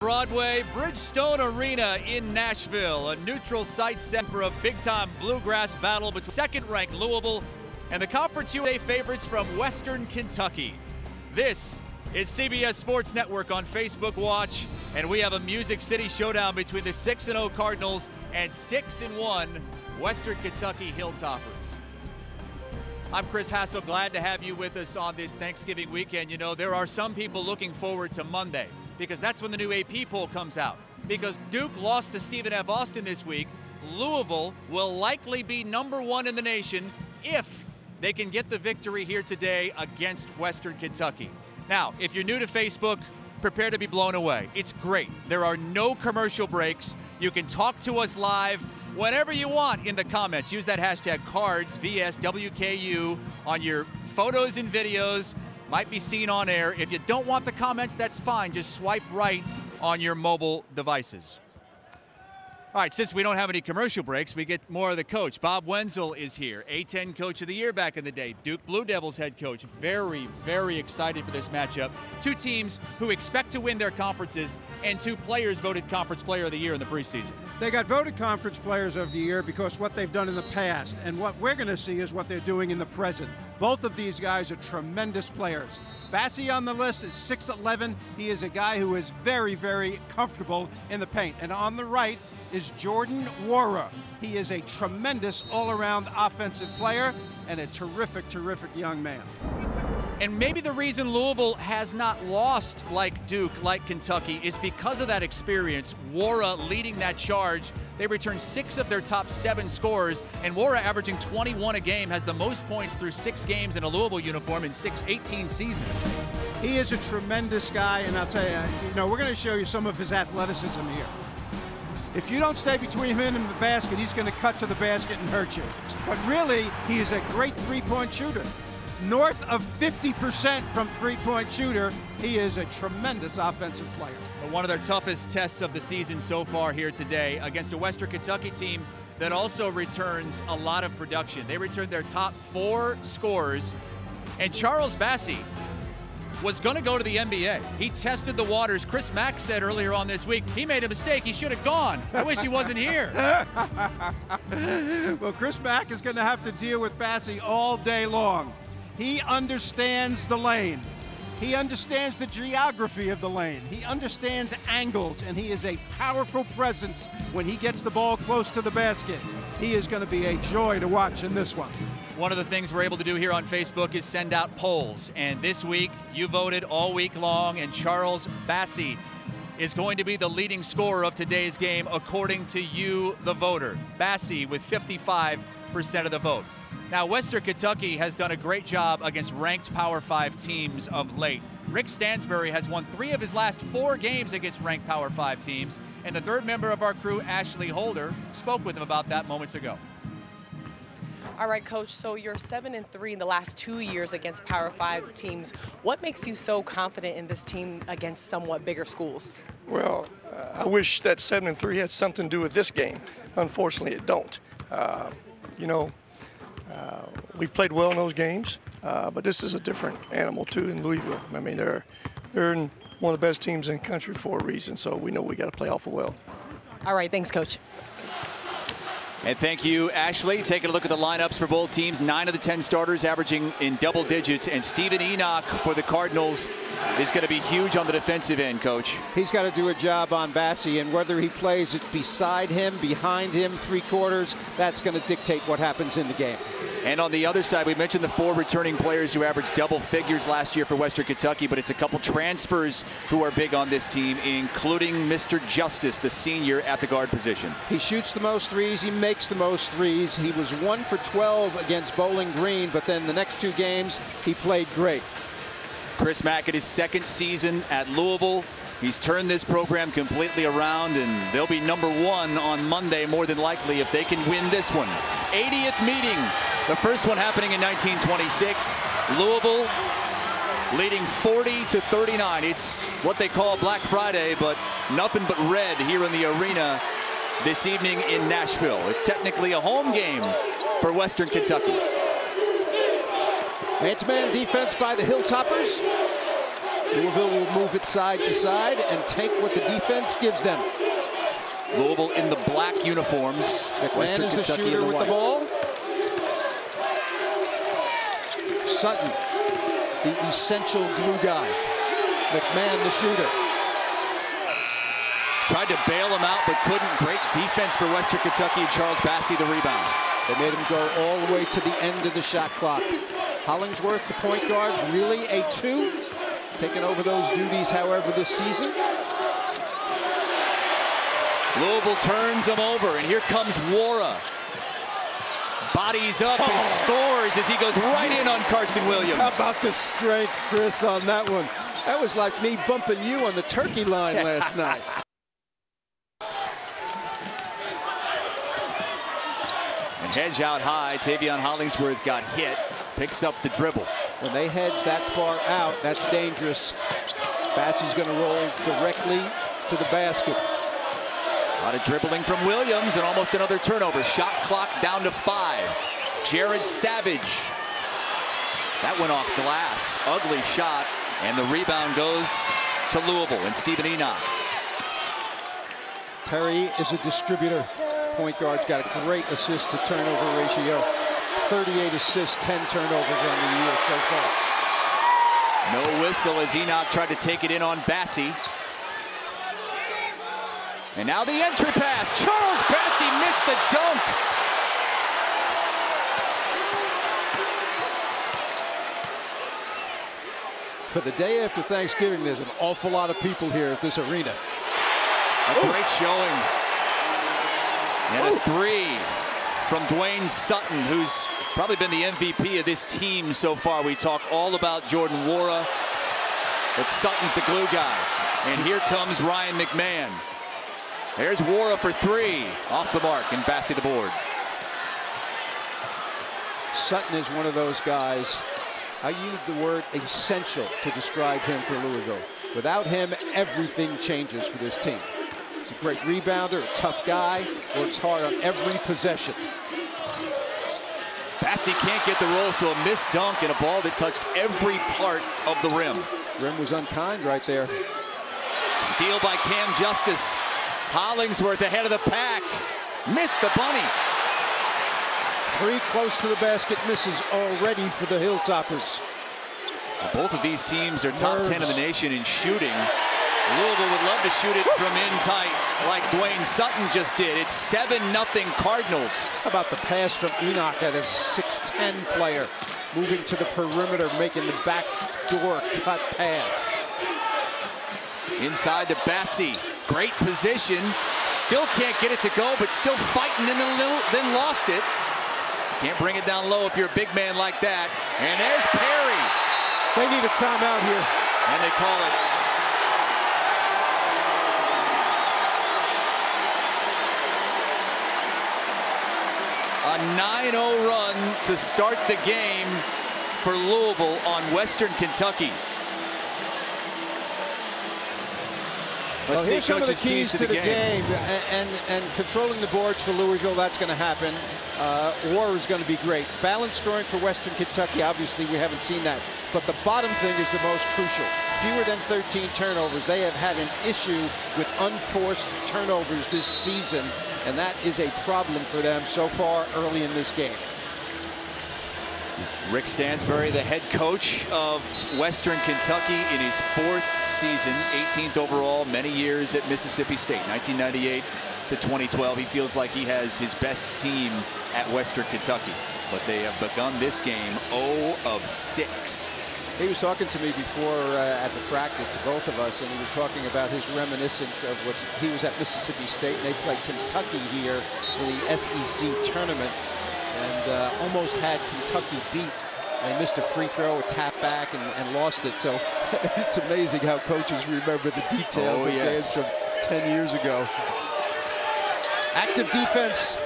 Broadway, Bridgestone Arena in Nashville, a neutral site set for a big-time bluegrass battle between second-ranked Louisville and the Conference USA favorites from Western Kentucky. This is CBS Sports Network on Facebook Watch, and we have a Music City showdown between the 6-0 Cardinals and 6-1 Western Kentucky Hilltoppers. I'm Chris Hassel, glad to have you with us on this Thanksgiving weekend. You know, there are some people looking forward to Monday, because that's when the new AP poll comes out. Because Duke lost to Stephen F. Austin this week, Louisville will likely be #1 in the nation if they can get the victory here today against Western Kentucky. Now, if you're new to Facebook, prepare to be blown away. It's great. There are no commercial breaks. You can talk to us live whenever you want in the comments. Use that hashtag CardsVSWKU on your photos and videos. Might be seen on air. If you don't want the comments, that's fine. Just swipe right on your mobile devices. All right, since we don't have any commercial breaks, we get more of the coach. Bob Wenzel is here, A-10 Coach of the Year back in the day, Duke Blue Devils head coach. Very, very excited for this matchup. Two teams who expect to win their conferences, and two players voted Conference Player of the Year in the preseason. They got voted Conference Players of the Year because what they've done in the past, and what we're going to see is what they're doing in the present. Both of these guys are tremendous players. Bassie on the list is 6'11". He is a guy who is very, very comfortable in the paint. And on the right is Jordan Nwora. He is a tremendous all-around offensive player and a terrific, terrific young man. And maybe the reason Louisville has not lost like Duke, like Kentucky, is because of that experience. Nwora leading that charge. They returned 6 of their top 7 scorers, and Nwora, averaging 21 a game, has the most points through 6 games in a Louisville uniform in 18 seasons. He is a tremendous guy, and I'll tell you, we're going to show you some of his athleticism here. If you don't stay between him and the basket, he's going to cut to the basket and hurt you. But really, he is a great three-point shooter. North of 50% from three-point shooter. He is a tremendous offensive player. One of their toughest tests of the season so far here today against a Western Kentucky team that also returns a lot of production. They returned their top 4 scorers, and Charles Bassie was going to go to the NBA. He tested the waters. Chris Mack said earlier on this week, he made a mistake. He should have gone. I wish he wasn't here. Well, Chris Mack is going to have to deal with Bassie all day long. He understands the lane. He understands the geography of the lane. He understands angles, and he is a powerful presence when he gets the ball close to the basket. He is going to be a joy to watch in this one. One of the things we're able to do here on Facebook is send out polls. And this week, you voted all week long, and Charles Bassie is going to be the leading scorer of today's game, according to you, the voter. Bassie with 55% of the vote. Now, Western Kentucky has done a great job against ranked Power 5 teams of late. Rick Stansbury has won 3 of his last 4 games against ranked Power 5 teams, and the third member of our crew, Ashley Holder, spoke with him about that moments ago. All right, Coach, so you're 7-3 in the last 2 years against Power 5 teams. What makes you so confident in this team against somewhat bigger schools? Well, I wish that 7-3 had something to do with this game. Unfortunately, it don't. We've played well in those games, but this is a different animal, too, in Louisville. I mean, they're one of the best teams in the country for a reason, so we know we got to play awful well. All right, thanks, Coach. And thank you, Ashley. Taking a look at the lineups for both teams. 9 of the 10 starters averaging in double digits. And Stephen Enoch for the Cardinals is going to be huge on the defensive end, Coach. He's got to do a job on Bassie, and whether he plays it beside him, behind him, 3 quarters, that's going to dictate what happens in the game. And on the other side, we mentioned the 4 returning players who averaged double figures last year for Western Kentucky, but it's a couple transfers who are big on this team, including Mr. Justice, the senior at the guard position. He shoots the most threes. He makes the most threes. He was 1 for 12 against Bowling Green, but then the next 2 games, he played great. Chris Mack in his 2nd season at Louisville. He's turned this program completely around, and they'll be #1 on Monday, more than likely, if they can win this one. 80th meeting, the first one happening in 1926. Louisville leading 40-39. It's what they call Black Friday, but nothing but red here in the arena this evening in Nashville. It's technically a home game for Western Kentucky. Man-to-man defense by the Hilltoppers. Louisville will move it side to side and take what the defense gives them. Louisville in the black uniforms. McMahon is the shooter with the ball. Sutton, the essential glue guy. McMahon, the shooter. Tried to bail him out, but couldn't. Great defense for Western Kentucky, and Charles Bassey the rebound. They made him go all the way to the end of the shot clock. Hollingsworth, the point guard, really a 2. Taking over those duties, however, this season. Louisville turns him over, and here comes Wara. Bodies up and scores as he goes right in on Carson Williams. How about the strength, Chris, on that one? That was like me bumping you on the turkey line last night. And hedge out high. Tavion Hollingsworth got hit. Picks up the dribble. When they hedge that far out, that's dangerous. Bassey's going to roll directly to the basket. A lot of dribbling from Williams and almost another turnover. Shot clock down to 5. Jared Savage. That went off glass. Ugly shot. And the rebound goes to Louisville and Stephen Enoch. Perry is a distributor. Point guard's got a great assist to turnover ratio. 38 assists, 10 turnovers on the year so far. No whistle as Enoch tried to take it in on Bassey. And now the entry pass. Charles Bassey missed the dunk. For the day after Thanksgiving, there's an awful lot of people here at this arena. A great showing. And a 3 from Dwayne Sutton, who's probably been the MVP of this team so far. We talk all about Jordan Wara, but Sutton's the glue guy. And here comes Ryan McMahon. There's Wara for 3. Off the mark, and Bassey the board. Sutton is one of those guys. I use the word essential to describe him for Louisville. Without him, everything changes for this team. He's a great rebounder, a tough guy, works hard on every possession. Bassey can't get the roll, so a missed dunk and a ball that touched every part of the rim. Rim was unkind right there. Steal by Cam Justice. Hollingsworth ahead of the pack. Missed the bunny. 3 close to the basket misses already for the Hilltoppers. Both of these teams are top 10 in the nation in shooting. Louisville would love to shoot it from in tight like Dwayne Sutton just did. It's 7-0 Cardinals. How about the pass from Enoch at his 6'10" player, moving to the perimeter, making the backdoor cut pass. Inside to Bassey. Great position. Still can't get it to go, but still fighting and then lost it. Can't bring it down low if you're a big man like that. And there's Perry. They need a timeout here. And they call it. A 9-0 run to start the game for Louisville on Western Kentucky. Well, here's some of the keys to the game. And controlling the boards for Louisville, that's going to happen. War is going to be great. Balance scoring for Western Kentucky, obviously we haven't seen that. But the bottom thing is the most crucial. Fewer than 13 turnovers. They have had an issue with unforced turnovers this season, and that is a problem for them so far early in this game. Rick Stansbury, the head coach of Western Kentucky in his 4th season, 18th overall, many years at Mississippi State, 1998 to 2012. He feels like he has his best team at Western Kentucky, but they have begun this game 0 of 6. He was talking to me before at the practice, to both of us, and he was talking about his reminiscence of what he was at Mississippi State, and they played Kentucky here in the SEC tournament. And almost had Kentucky beat. They missed a free throw, a tap back, and lost it. So it's amazing how coaches remember the details of games from 10 years ago. Active defense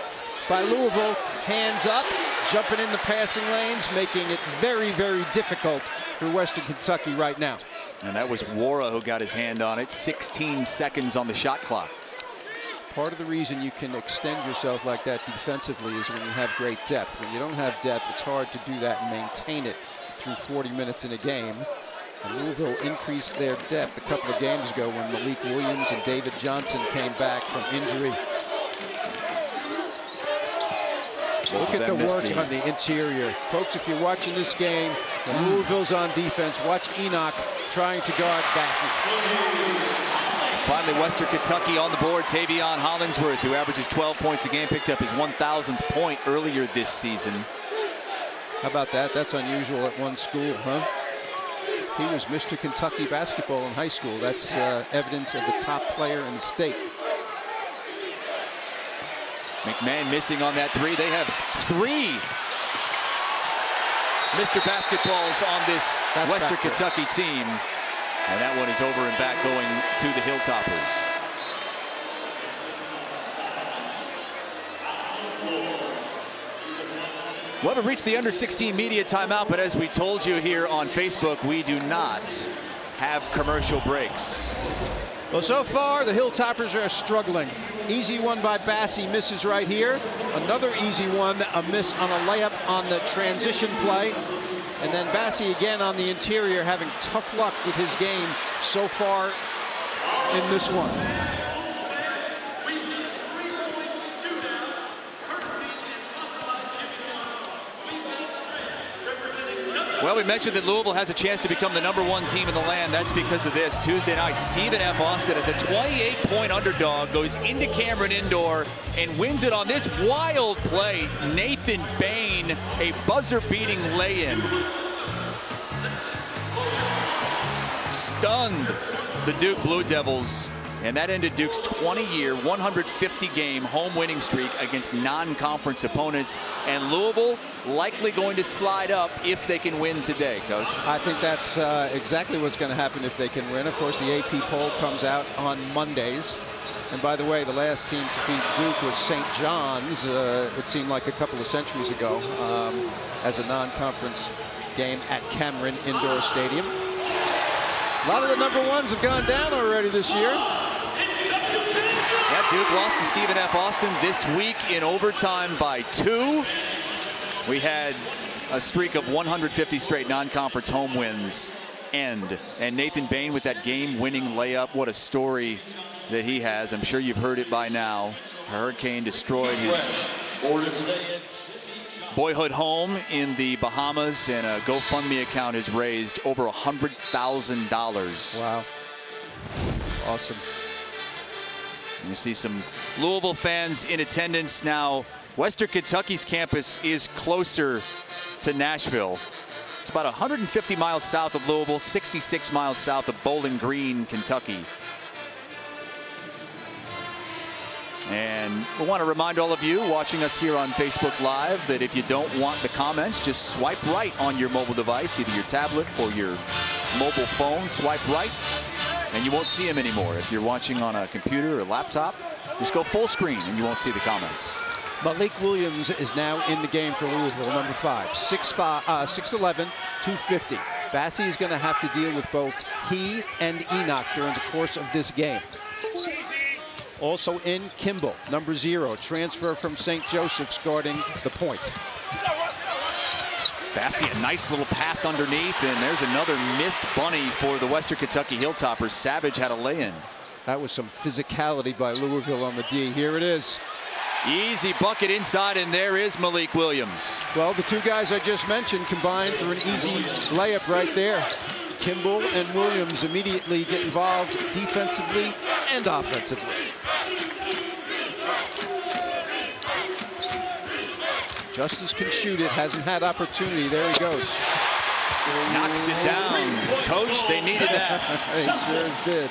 by Louisville. Hands up, jumping in the passing lanes, making it very, very difficult for Western Kentucky right now. And that was Wara who got his hand on it. 16 seconds on the shot clock. Part of the reason you can extend yourself like that defensively is when you have great depth. When you don't have depth, it's hard to do that and maintain it through 40 minutes in a game. And Louisville increased their depth a couple of games ago when Malik Williams and David Johnson came back from injury. Look at the work on the interior. Folks, if you're watching this game, when Louisville's on defense, watch Enoch trying to guard Bassey. Finally, Western Kentucky on the board. Tavion Hollingsworth, who averages 12 points a game, picked up his 1,000th point earlier this season. How about that? That's unusual at one school, huh? He was Mr. Kentucky basketball in high school. That's evidence of the top player in the state. McMahon missing on that three. They have 3 Mr. Basketballs on this Western Kentucky team. And that one is over and back going to the Hilltoppers. Well, we've reached the under-16 media timeout, but as we told you here on Facebook, we do not have commercial breaks. Well, so far, the Hilltoppers are struggling. Easy one by Bassey, misses right here. Another easy one, a miss on a layup on the transition play. And then Bassey again on the interior, having tough luck with his game so far in this one. Well, we mentioned that Louisville has a chance to become the #1 team in the land. That's because of this. Tuesday night, Stephen F. Austin as a 28-point underdog goes into Cameron Indoor and wins it on this wild play. Nathan Bain, a buzzer-beating lay-in. Stunned the Duke Blue Devils. And that ended Duke's 20-year, 150-game home winning streak against non-conference opponents. And Louisville likely going to slide up if they can win today, Coach. I think that's exactly what's going to happen if they can win. Of course, the AP poll comes out on Mondays. And by the way, the last team to beat Duke was St. John's. It seemed like a couple of centuries ago as a non-conference game at Cameron Indoor Stadium. A lot of the #1s have gone down already this year. Yeah, Duke lost to Stephen F. Austin this week in overtime by 2. We had a streak of 150 straight non-conference home wins end. And Nathan Bain with that game-winning layup. What a story that he has. I'm sure you've heard it by now. A hurricane destroyed his boyhood home in the Bahamas, and a GoFundMe account has raised over $100,000. Wow. Awesome. And you see some Louisville fans in attendance now. Western Kentucky's campus is closer to Nashville. It's about 150 miles south of Louisville, 66 miles south of Bowling Green, Kentucky. And we want to remind all of you watching us here on Facebook Live that if you don't want the comments, just swipe right on your mobile device, either your tablet or your mobile phone. Swipe right, and you won't see them anymore. If you're watching on a computer or laptop, just go full screen, and you won't see the comments. Malik Williams is now in the game for Louisville, #5, 6'11", 250. Bassey is going to have to deal with both he and Enoch during the course of this game. Also in Kimball, #0, transfer from St. Joseph's, guarding the point. Bassey, a nice little pass underneath, and there's another missed bunny for the Western Kentucky Hilltoppers. Savage had a lay-in. That was some physicality by Louisville on the D. Here it is. Easy bucket inside, and there is Malik Williams. Well, the two guys I just mentioned combined for an easy layup right there. Kimball and Williams immediately get involved defensively and offensively. Justice can shoot it, hasn't had opportunity. There he goes. Knocks it down. Coach, they needed that. They sure did.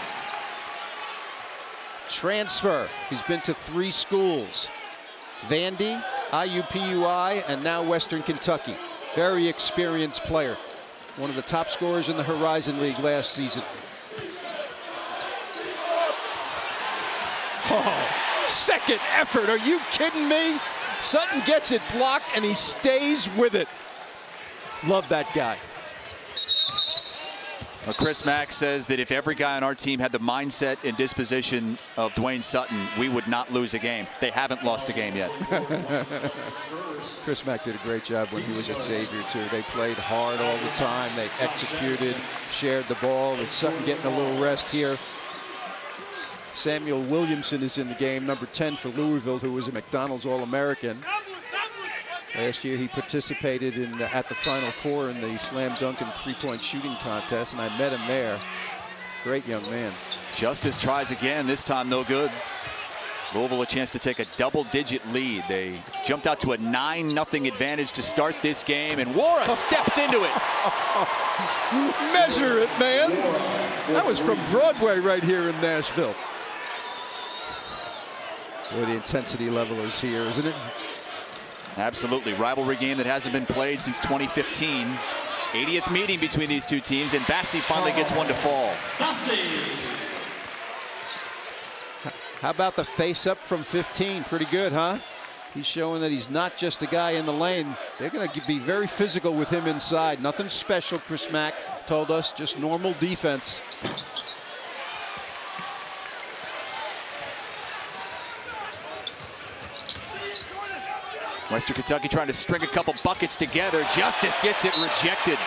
Transfer. He's been to 3 schools. Vandy, IUPUI, and now Western Kentucky. Very experienced player. One of the top scorers in the Horizon League last season. Oh, second effort. Are you kidding me? Sutton gets it blocked, and he stays with it. Love that guy. Well, Chris Mack says that if every guy on our team had the mindset and disposition of Dwayne Sutton, we would not lose a game. They haven't lost a game yet. Chris Mack did a great job when he was at Xavier, too. They played hard all the time. They executed, shared the ball. With Sutton getting a little rest here. Samuel Williamson is in the game, number 10 for Louisville, who was a McDonald's All-American. Last year he participated at the Final Four in the slam dunk and three-point shooting contest, and I met him there. Great young man. Justice tries again, this time no good. Louisville a chance to take a double-digit lead. They jumped out to a 9-0 advantage to start this game, and Wara steps into it. Measure it, man. That was from Broadway right here in Nashville. Boy, the intensity level is here, isn't it? Absolutely. Rivalry game that hasn't been played since 2015. 80th meeting between these two teams, and Bassi finally gets one to fall. How about the face up from 15? Pretty good, huh? He's showing that he's not just a guy in the lane. They're going to be very physical with him inside. Nothing special, Chris Mack told us, just normal defense. Western Kentucky trying to string a couple buckets together. Justice gets it rejected.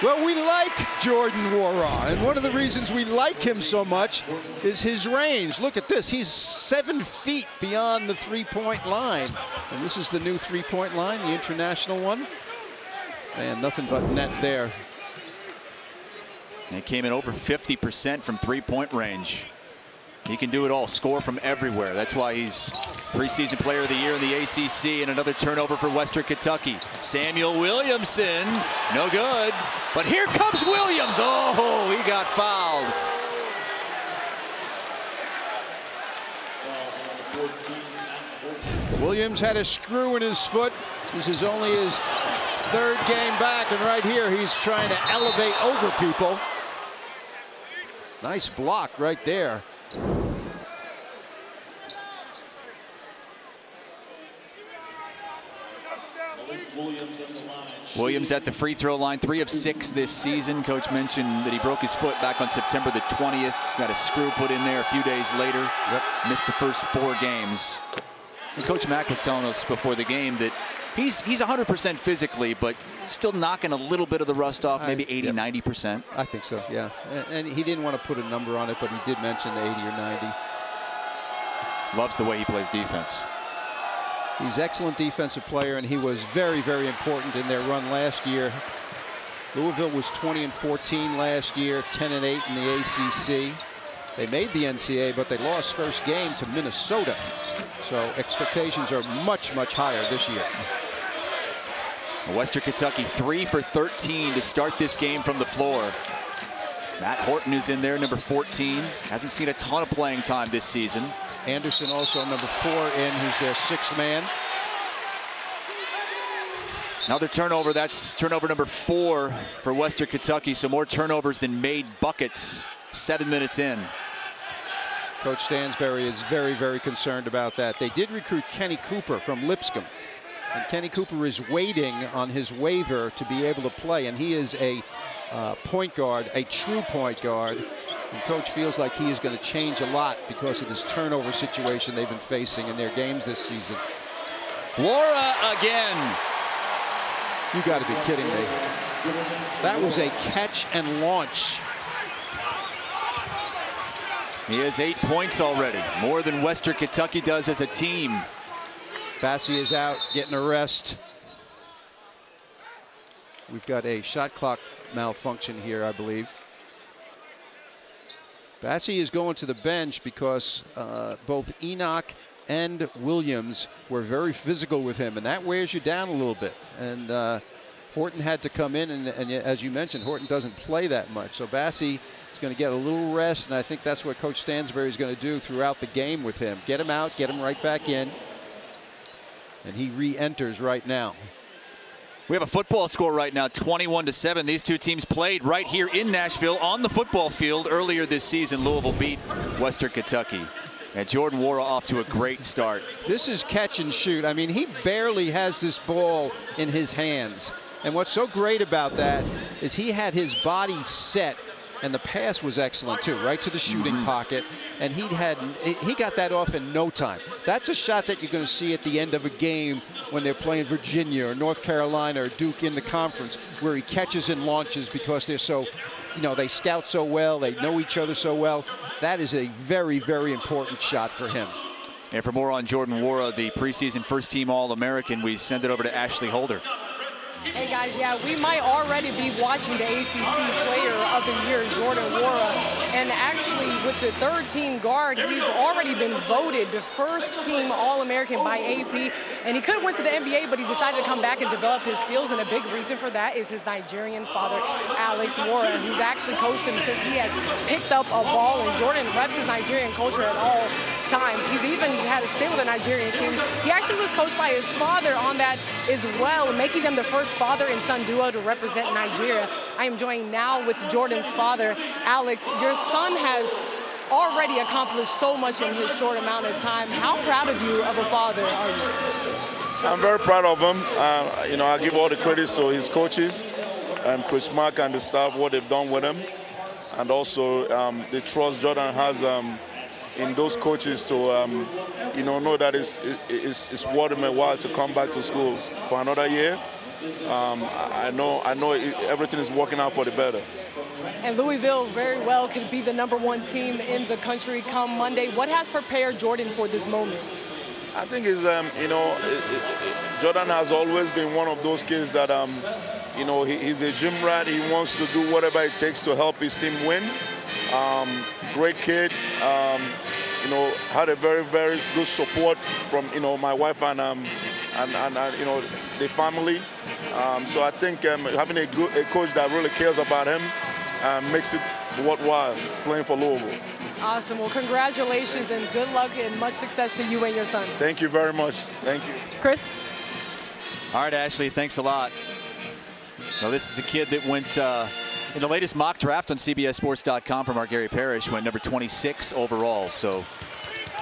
Well, we like Jordan Wara, and one of the reasons we like him so much is his range. Look at this. He's 7 feet beyond the three-point line. And this is the new three-point line, the international one. Man, nothing but net there. And he came in over 50% from three-point range. He can do it all, score from everywhere. That's why he's preseason player of the year in the ACC. And another turnover for Western Kentucky. Samuel Williamson, no good. But here comes Williams. Oh, he got fouled. Williams had a screw in his foot. This is only his 3rd game back, and right here he's trying to elevate over people. Nice block right there. Williams at the free throw line, 3 of 6 this season. Coach mentioned that he broke his foot back on September the 20th. Got a screw put in there a few days later. Yep. Missed the first 4 games. And Coach Mack was telling us before the game that he's 100% physically, but still knocking a little bit of the rust off, maybe 80, 90%. I think so, yeah. And he didn't want to put a number on it, but he did mention the 80 or 90. Loves the way he plays defense. He's an excellent defensive player, and he was very, very important in their run last year. Louisville was 20-14 last year, 10-8 in the ACC. They made the NCAA, but they lost first game to Minnesota. So expectations are much, much higher this year. Western Kentucky 3 for 13 to start this game from the floor. Matt Horton is in there, number 14. Hasn't seen a ton of playing time this season. Anderson also number 4 in, who's their 6th man. Another turnover, that's turnover number 4 for Western Kentucky. So more turnovers than made buckets 7 minutes in. Coach Stansbury is very, very concerned about that. They did recruit Kenny Cooper from Lipscomb. And Kenny Cooper is waiting on his waiver to be able to play. And he is a point guard, a true point guard. And Coach feels like he is going to change a lot because of this turnover situation they've been facing in their games this season. Wara again. You got to be kidding me. That was a catch and launch. He has 8 points already, more than Western Kentucky does as a team. Bassi is out, getting a rest. We've got a shot clock malfunction here, I believe. Bassi is going to the bench because both Enoch and Williams were very physical with him, and that wears you down a little bit. And Horton had to come in, and as you mentioned, Horton doesn't play that much. So Bassi is going to get a little rest, and I think that's what Coach Stansbury is going to do throughout the game with him. Get him out, get him right back in. And he re-enters right now. We have a football score right now, 21-7. These two teams played right here in Nashville on the football field earlier this season. Louisville beat Western Kentucky. And Jordan Wara off to a great start. This is catch and shoot. I mean, he barely has this ball in his hands. And what's so great about that is he had his body set, and the pass was excellent too, right to the shooting pocket, and he got that off in no time. That's a shot that you're going to see at the end of a game when they're playing Virginia or North Carolina or Duke in the conference, where he catches and launches because they're so, they scout so well, they know each other so well. That is a very, very important shot for him. And for more on Jordan Nwora, the preseason first-team All-American, we send it over to Ashley Holder. Hey guys, yeah, we might already be watching the ACC Player of the Year, Jordan Nwora. And actually, with the third-team guard, he's already been voted the first-team All-American by AP. And he could have went to the NBA, but he decided to come back and develop his skills. And a big reason for that is his Nigerian father, Alex Nwora, who's actually coached him since he has picked up a ball. And Jordan reps his Nigerian culture at all times. He's even had a stint with the Nigerian team. He actually was coached by his father on that as well, making them the first father and son duo to represent Nigeria. I am joined now with Jordan's father, Alex. Your son has already accomplished so much in his short amount of time. How proud of you of a father are you? I'm very proud of him. I give all the credits to his coaches, Chris Mack and the staff, what they've done with him, and also the trust Jordan has in those coaches to know that it's worth him a while to come back to school for another year. I know everything is working out for the better. And Louisville very well could be the #1 team in the country come Monday. What has prepared Jordan for this moment? I think is Jordan has always been one of those kids that he's a gym rat. He wants to do whatever it takes to help his team win. Great kid. Had a very, very good support from my wife and the family. So I think having a coach that really cares about him makes it worthwhile playing for Louisville. Awesome. Well, congratulations and good luck and much success to you and your son. Thank you very much. Thank you. Chris? All right, Ashley, thanks a lot. So this is a kid that went in the latest mock draft on CBSSports.com from our Gary Parrish, went number 26 overall. So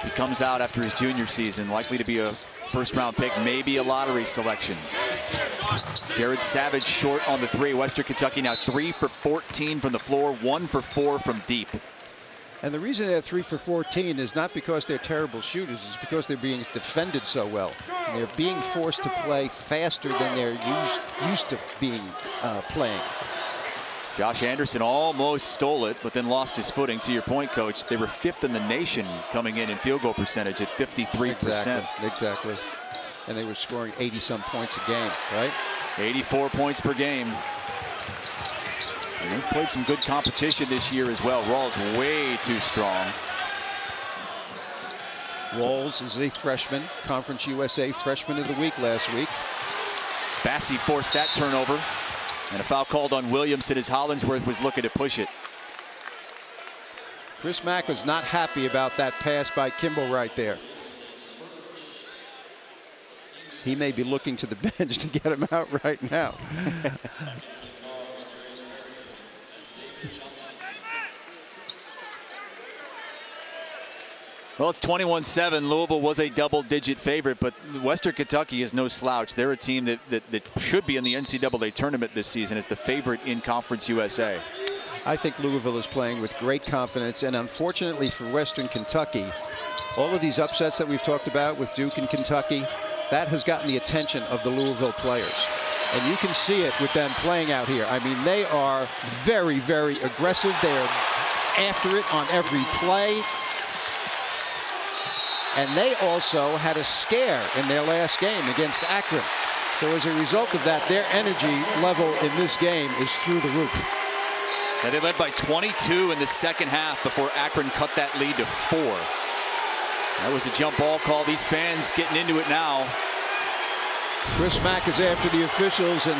he comes out after his junior season, likely to be a first-round pick, maybe a lottery selection. Jared Savage short on the three. Western Kentucky now 3 for 14 from the floor, 1 for 4 from deep. And the reason they're 3 for 14 is not because they're terrible shooters, it's because they're being defended so well. And they're being forced to play faster than they're used to being playing. Josh Anderson almost stole it, but then lost his footing. To your point, Coach, they were 5th in the nation coming in field goal percentage at 53%. Exactly. And they were scoring 80-some points a game, right? 84 points per game. And they played some good competition this year as well. Rawls way too strong. Rawls is a freshman, Conference USA Freshman of the Week last week. Bassey forced that turnover. And a foul called on Williamson as Hollingsworth was looking to push it. Chris Mack was not happy about that pass by Kimball right there. He may be looking to the bench to get him out right now. Well, it's 21-7. Louisville was a double-digit favorite, but Western Kentucky is no slouch. They're a team that should be in the NCAA tournament this season as the favorite in Conference USA. I think Louisville is playing with great confidence, and unfortunately for Western Kentucky, all of these upsets that we've talked about with Duke and Kentucky, that has gotten the attention of the Louisville players. And you can see it with them playing out here. I mean, they are very, very aggressive. They're after it on every play. And they also had a scare in their last game against Akron. So as a result of that, their energy level in this game is through the roof. And they led by 22 in the second half before Akron cut that lead to 4. That was a jump ball call. These fans getting into it now. Chris Mack is after the officials, and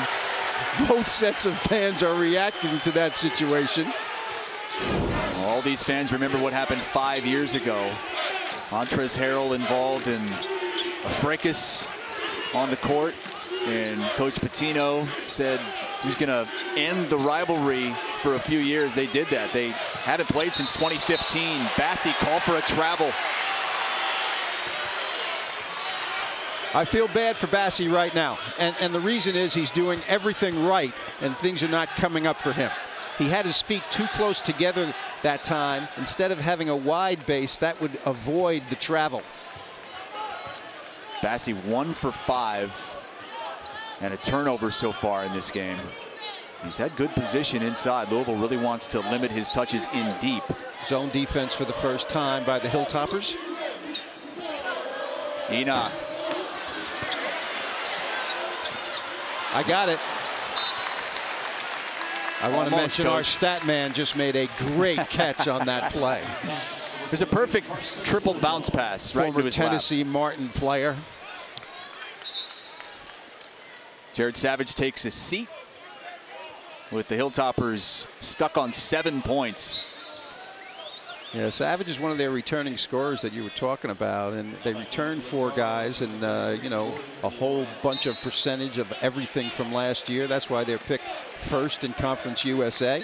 both sets of fans are reacting to that situation. All these fans remember what happened 5 years ago. Montrezl Harrell involved in a fracas on the court, and Coach Pitino said he's going to end the rivalry for a few years. They did that. They haven't played since 2015. Bassey called for a travel. I feel bad for Bassi right now, and the reason is he's doing everything right, and things are not coming up for him. He had his feet too close together that time. Instead of having a wide base, that would avoid the travel. Bassi 1 for 5 and a turnover so far in this game. He's had good position inside. Louisville really wants to limit his touches in deep. Zone defense for the first time by the Hilltoppers. Enoch. I got it. I want to mention our stat man just made a great catch on that play. It's a perfect triple bounce pass right to his Tennessee lap. Martin player. Jared Savage takes a seat with the Hilltoppers stuck on 7 points. Yeah, Savage is one of their returning scorers that you were talking about, and they returned 4 guys, and you know, a whole bunch of percentage of everything from last year. That's why they're picked first in Conference USA.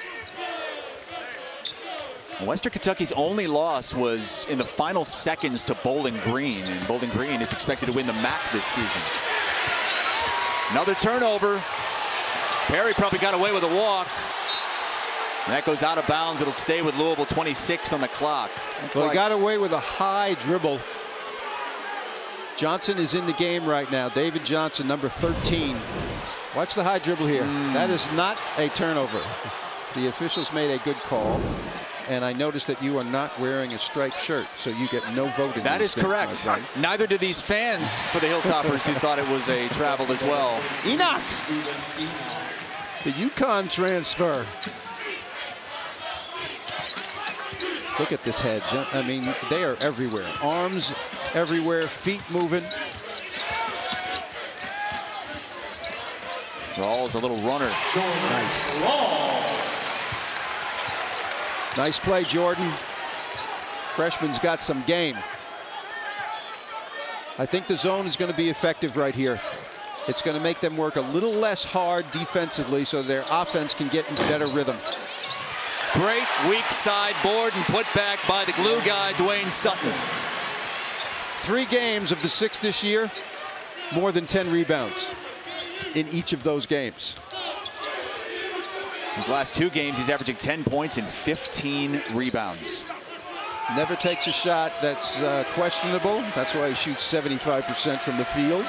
Western Kentucky's only loss was in the final seconds to Bowling Green, and Bowling Green is expected to win the MAC this season. Another turnover. Perry probably got away with a walk. And that goes out of bounds. It'll stay with Louisville. 26 on the clock. Well, he got away with a high dribble. Johnson is in the game right now. David Johnson, number 13. Watch the high dribble here. That is not a turnover. The officials made a good call. And I noticed that you are not wearing a striped shirt, so you get no voting. That is correct. Neither do these fans for the Hilltoppers who thought it was a travel as well. Enoch! The UConn transfer. Look at this head. I mean, they are everywhere. Arms everywhere, feet moving. Rawls, a little runner. Nice. Nice play, Jordan. Freshman's got some game. I think the zone is going to be effective right here. It's going to make them work a little less hard defensively so their offense can get into better rhythm. Great weak side board and put back by the glue guy, Dwayne Sutton. 3 games of the 6 this year, more than 10 rebounds in each of those games. His last 2 games, he's averaging 10 points and 15 rebounds. Never takes a shot that's questionable. That's why he shoots 75% from the field.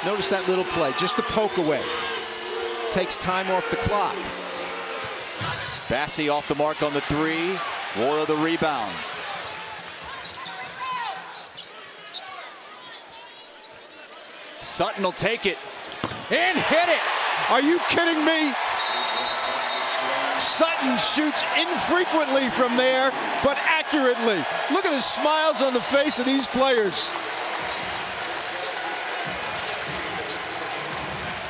Notice that little play, just the poke away. Takes time off the clock. Bassi off the mark on the 3. Wara the rebound. Sutton will take it and hit it. Are you kidding me? Sutton shoots infrequently from there, but accurately. Look at the smiles on the face of these players.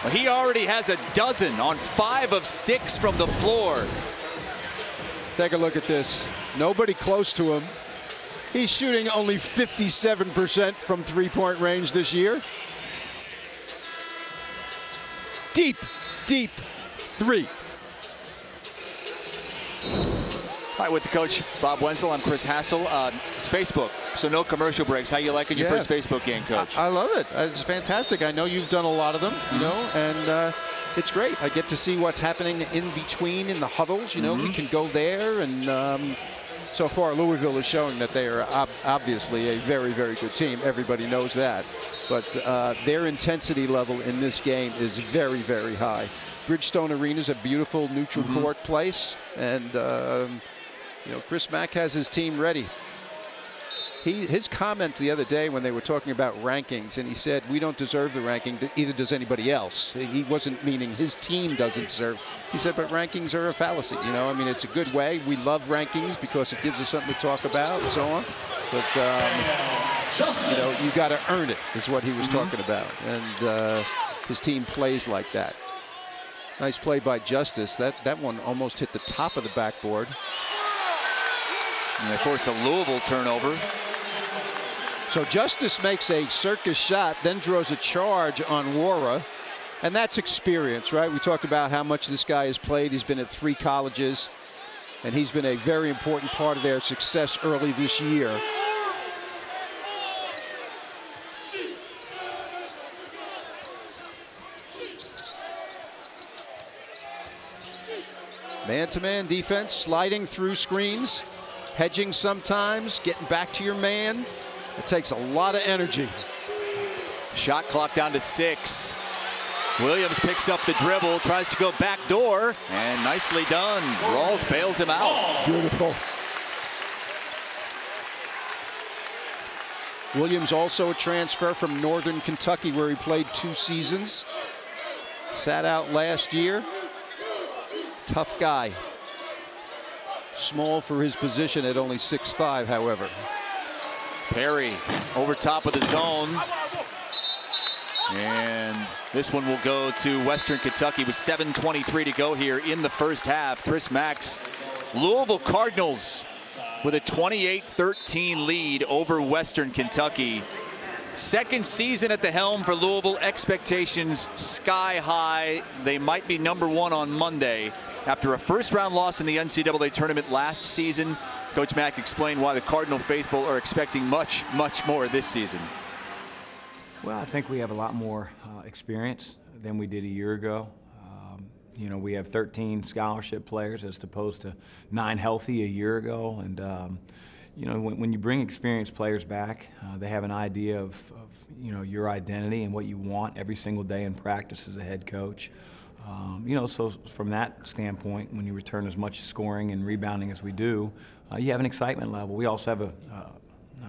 Well, he already has a dozen on 5 of 6 from the floor. Take a look at this. Nobody close to him. He's shooting only 57% from three-point range this year. Deep, deep 3. Hi, with the coach, Bob Wenzel. I'm Chris Hassel. It's Facebook, so no commercial breaks. How you liking your first Facebook game, Coach? I love it. It's fantastic. I know you've done a lot of them, you know, and it's great. I get to see what's happening in between in the huddles. You know, we can go there, and so far Louisville is showing that they are obviously a very, very good team. Everybody knows that. But their intensity level in this game is very, very high. Bridgestone Arena is a beautiful neutral court place, and you know, Chris Mack has his team ready. His comment the other day when they were talking about rankings, and he said, we don't deserve the ranking, either does anybody else. He wasn't meaning his team doesn't deserve. He said, but rankings are a fallacy. You know, I mean, it's a good way. We love rankings because it gives us something to talk about and so on. But, you know, you got to earn it, is what he was talking about. And his team plays like that. Nice play by Justice. That one almost hit the top of the backboard. And they force a Louisville turnover. So Justice makes a circus shot, then draws a charge on Wara. And that's experience, right? We talked about how much this guy has played. He's been at 3 colleges. And he's been a very important part of their success early this year. Man-to-man defense, sliding through screens, hedging sometimes, getting back to your man. It takes a lot of energy. Shot clock down to 6. Williams picks up the dribble, tries to go back door, and nicely done. Rawls bails him out. Beautiful. Williams also a transfer from Northern Kentucky, where he played 2 seasons. Sat out last year. Tough guy. Small for his position at only 6'5", however. Perry over top of the zone. And this one will go to Western Kentucky with 7:23 to go here in the first half. Chris Mack's Louisville Cardinals with a 28-13 lead over Western Kentucky. Second season at the helm for Louisville. Expectations sky high. They might be #1 on Monday. After a first-round loss in the NCAA tournament last season, Coach Mack explained why the Cardinal faithful are expecting much, much more this season. Well, I think we have a lot more experience than we did a year ago. You know, we have 13 scholarship players as opposed to 9 healthy a year ago. And, you know, when you bring experienced players back, they have an idea of, you know, your identity and what you want every single day in practice as a head coach. You know, so from that standpoint, when you return as much scoring and rebounding as we do, you have an excitement level. We also have a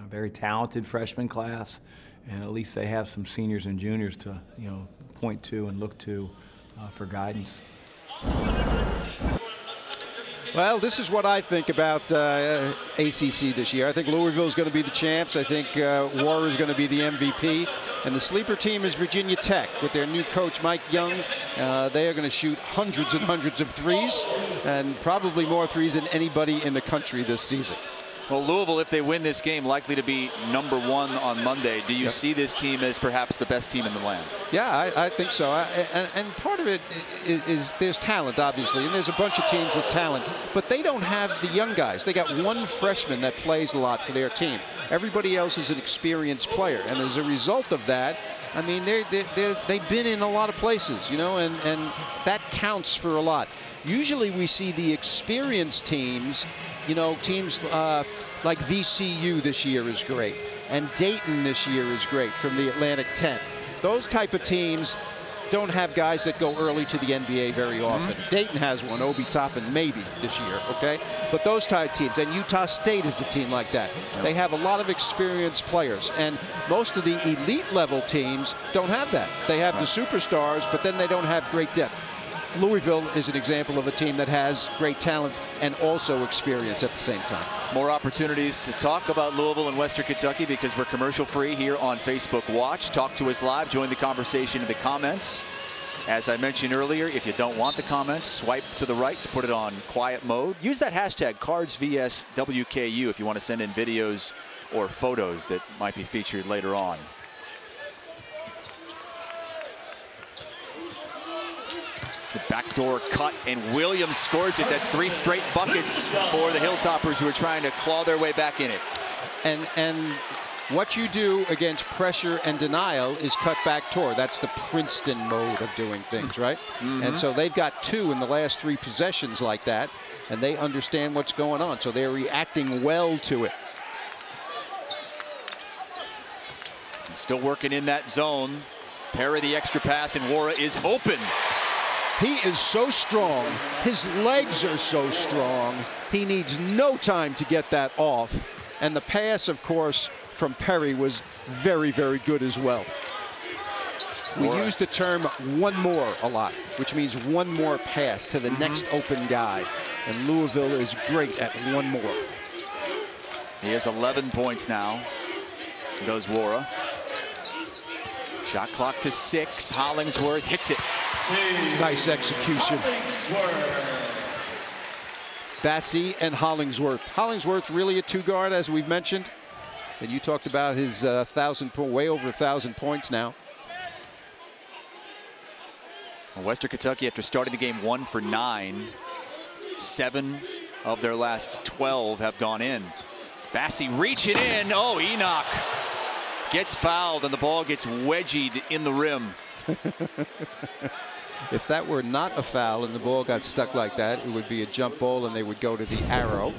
very talented freshman class, and at least they have some seniors and juniors to, you know, point to and look to for guidance. Well, this is what I think about ACC this year. I think Louisville is going to be the champs. I think Warrior is going to be the MVP. And the sleeper team is Virginia Tech with their new coach, Mike Young. They are going to shoot hundreds and hundreds of threes, and probably more threes than anybody in the country this season. Well, Louisville, if they win this game, likely to be #1 on Monday. Do you see this team as perhaps the best team in the land? Yeah, I think so. And part of it is there's talent, obviously, and there's a bunch of teams with talent, but they don't have the young guys. They got one freshman that plays a lot for their team. Everybody else is an experienced player, and as a result of that, I mean, they've been in a lot of places, you know, and that counts for a lot. Usually we see the experienced teams, you know, teams like VCU this year is great, and Dayton this year is great from the Atlantic 10. Those type of teams don't have guys that go early to the NBA very often. Dayton has one, Obi Toppin, maybe this year, okay? But those type of teams, and Utah State is a team like that. They have a lot of experienced players, and most of the elite level teams don't have that. They have the superstars, but then they don't have great depth. Louisville is an example of a team that has great talent and also experience at the same time. More opportunities to talk about Louisville and Western Kentucky because we're commercial free here on Facebook Watch. Talk to us live. Join the conversation in the comments. As I mentioned earlier, if you don't want the comments, swipe to the right to put it on quiet mode. Use that hashtag CardsVSWKU if you want to send in videos or photos that might be featured later on. The backdoor cut, and Williams scores it. That's 3 straight buckets for the Hilltoppers, who are trying to claw their way back in it. And what you do against pressure and denial is cut back toward. That's the Princeton mode of doing things, right? And so they've got 2 in the last 3 possessions like that, and they understand what's going on, so they're reacting well to it. Still working in that zone. Perry the extra pass, and Wara is open. He is so strong. His legs are so strong. He needs no time to get that off. And the pass, of course, from Perry was very, very good as well. We use the term one more a lot, which means one more pass to the next open guy. And Louisville is great at one more. He has 11 points now. Goes Wara. Shot clock to 6. Hollingsworth hits it. Nice execution. Bassey and Hollingsworth. Hollingsworth really a 2-guard, as we've mentioned. And you talked about his way over 1,000 points now. Western Kentucky, after starting the game 1 for 9, 7 of their last 12 have gone in. Bassey reaching in. Oh, Enoch gets fouled, and the ball gets wedgied in the rim. If that were not a foul and the ball got stuck like that, it would be a jump ball and they would go to the arrow.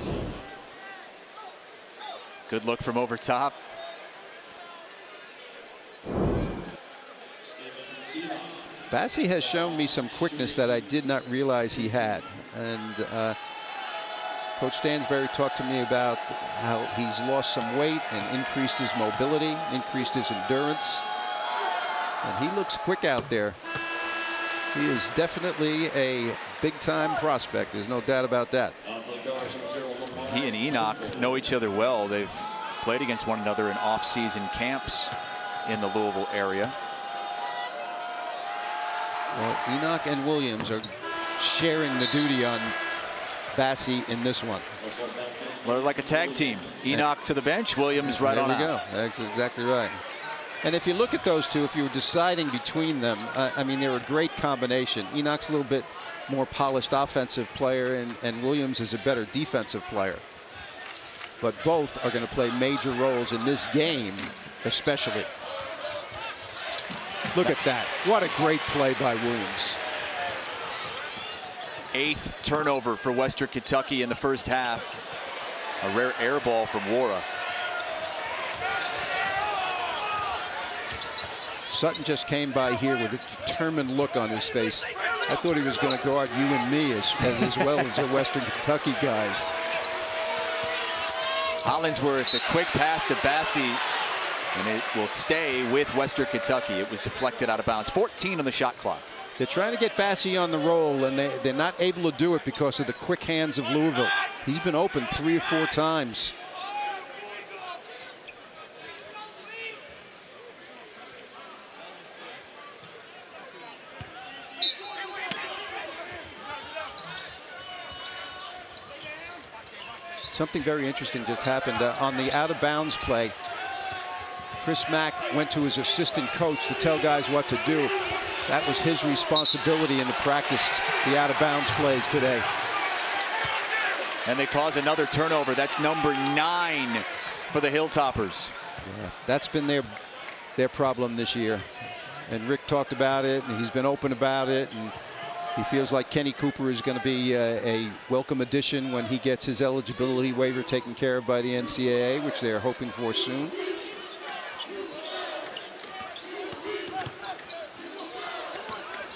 Good look from over top. Bassi has shown me some quickness that I did not realize he had. And Coach Stansbury talked to me about how he's lost some weight and increased his mobility, increased his endurance. And he looks quick out there. He is definitely a big-time prospect. There's no doubt about that. He and Enoch know each other well. They've played against one another in off-season camps in the Louisville area. Well, Enoch and Williams are sharing the duty on Bassi in this one. Well, like a tag team. Enoch to the bench, Williams right on out. There we go. That's exactly right. And if you look at those two, if you were deciding between them, I mean, they're a great combination. Enoch's a little bit more polished offensive player, and Williams is a better defensive player. But both are going to play major roles in this game, especially. Look at that. What a great play by Williams. 8th turnover for Western Kentucky in the first half. A rare air ball from Wara. Sutton just came by here with a determined look on his face. I thought he was going to guard you and me as well as the Western Kentucky guys. Hollingsworth, a quick pass to Bassi, and it will stay with Western Kentucky. It was deflected out of bounds. 14 on the shot clock. They're trying to get Bassi on the roll, and they're not able to do it because of the quick hands of Louisville. He's been open 3 or 4 times. Something very interesting just happened on the out-of-bounds play. Chris Mack went to his assistant coach to tell guys what to do. That was his responsibility in the practice, the out-of-bounds plays today. And they cause another turnover. That's number 9 for the Hilltoppers. Yeah, that's been their problem this year. And Rick talked about it, and he's been open about it. And he feels like Kenny Cooper is going to be a welcome addition when he gets his eligibility waiver taken care of by the NCAA, which they're hoping for soon.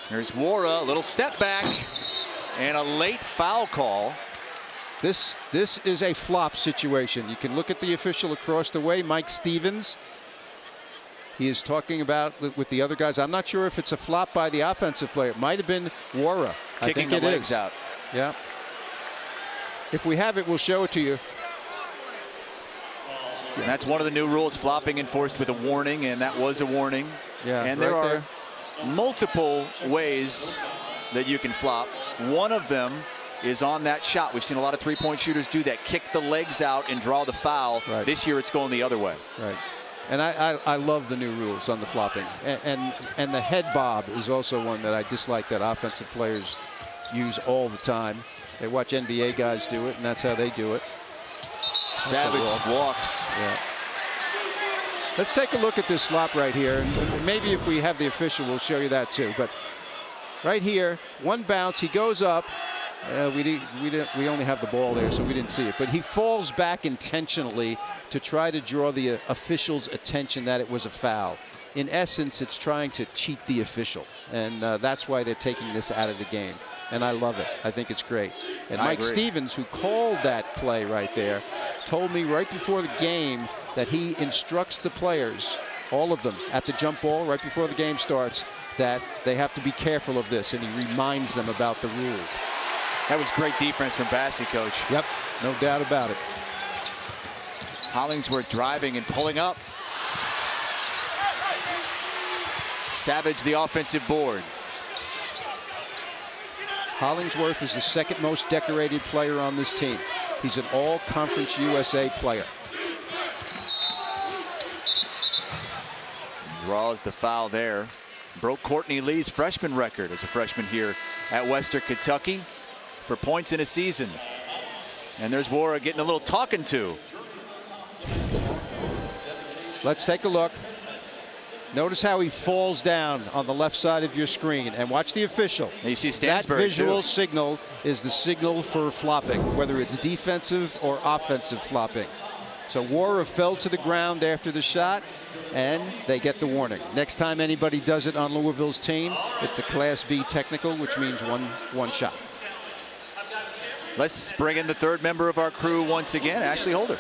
There's Wara, a little step back, and a late foul call. This is a flop situation. You can look at the official across the way, Mike Stevens. He is talking about with the other guys. I'm not sure if it's a flop by the offensive player. It might have been Wara. Kicking the legs out. Yeah. If we have it, we'll show it to you. And that's one of the new rules, flopping enforced with a warning, and that was a warning. Yeah, and right there are there. Multiple ways that you can flop. One of them is on that shot. We've seen a lot of three-point shooters do that, kick the legs out and draw the foul. Right. This year it's going the other way. Right. And I love the new rules on the flopping. And the head bob is also one that I dislike that offensive players use all the time. They watch NBA guys do it, and that's how they do it. Savage walks. Yeah. Let's take a look at this flop right here. And maybe if we have the official, we'll show you that too. But right here, one bounce, he goes up. We only have the ball there, so we didn't see it. But he falls back intentionally to try to draw the official's attention that it was a foul. In essence, it's trying to cheat the official. And that's why they're taking this out of the game. And I love it. I think it's great. And Mike Stevens, who called that play right there, told me right before the game that he instructs the players, all of them, at the jump ball right before the game starts, that they have to be careful of this. And he reminds them about the rule. That was great defense from Bassi, Coach. Yep, no doubt about it. Hollingsworth driving and pulling up. Savage, the offensive board. Hollingsworth is the second most decorated player on this team. He's an all-conference USA player. Draws the foul there. Broke Courtney Lee's freshman record as a freshman here at Western Kentucky for points in a season. And there's Wara getting a little talking to. Let's take a look. Notice how he falls down on the left side of your screen, and watch the official. And you see that Stansbury visual too. signal is the signal for flopping, whether it's defensive or offensive flopping. So Wara fell to the ground after the shot, and they get the warning. Next time anybody does it on Louisville's team, it's a Class B technical, which means one shot. Let's bring in the third member of our crew once again, Ashley Holder.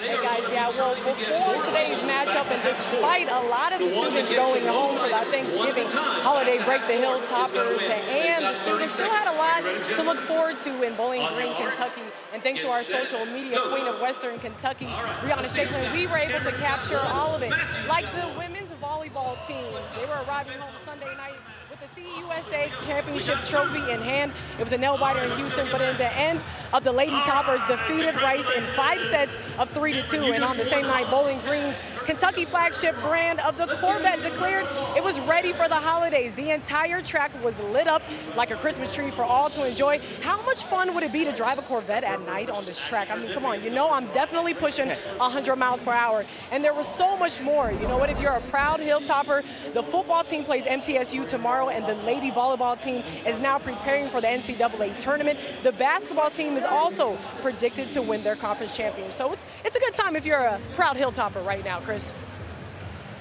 Hey guys, yeah, well, before today's matchup, and despite a lot of the students going home for that Thanksgiving holiday break, the Hilltoppers and the students still had a lot to look forward to in Bowling Green, Kentucky. And thanks to our social media queen of Western Kentucky, Brianna Shaklin, we were able to capture all of it. Like the women's volleyball team, they were arriving home Sunday night with the CUSA Championship trophy in hand. It was a nail-biter in Houston, but in the end of the Lady Toppers defeated Rice in 5 sets of 3-2. And on the same night, Bowling Green's Kentucky flagship brand of the Corvette declared it was ready for the holidays. The entire track was lit up like a Christmas tree for all to enjoy. How much fun would it be to drive a Corvette at night on this track? I mean, come on, you know I'm definitely pushing 100 miles per hour. And there was so much more. You know what, if you're a proud Hilltopper, the football team plays MTSU tomorrow, and the lady volleyball team is now preparing for the NCAA tournament. The basketball team is also predicted to win their conference championship. So it's a good time if you're a proud Hilltopper right now, Chris.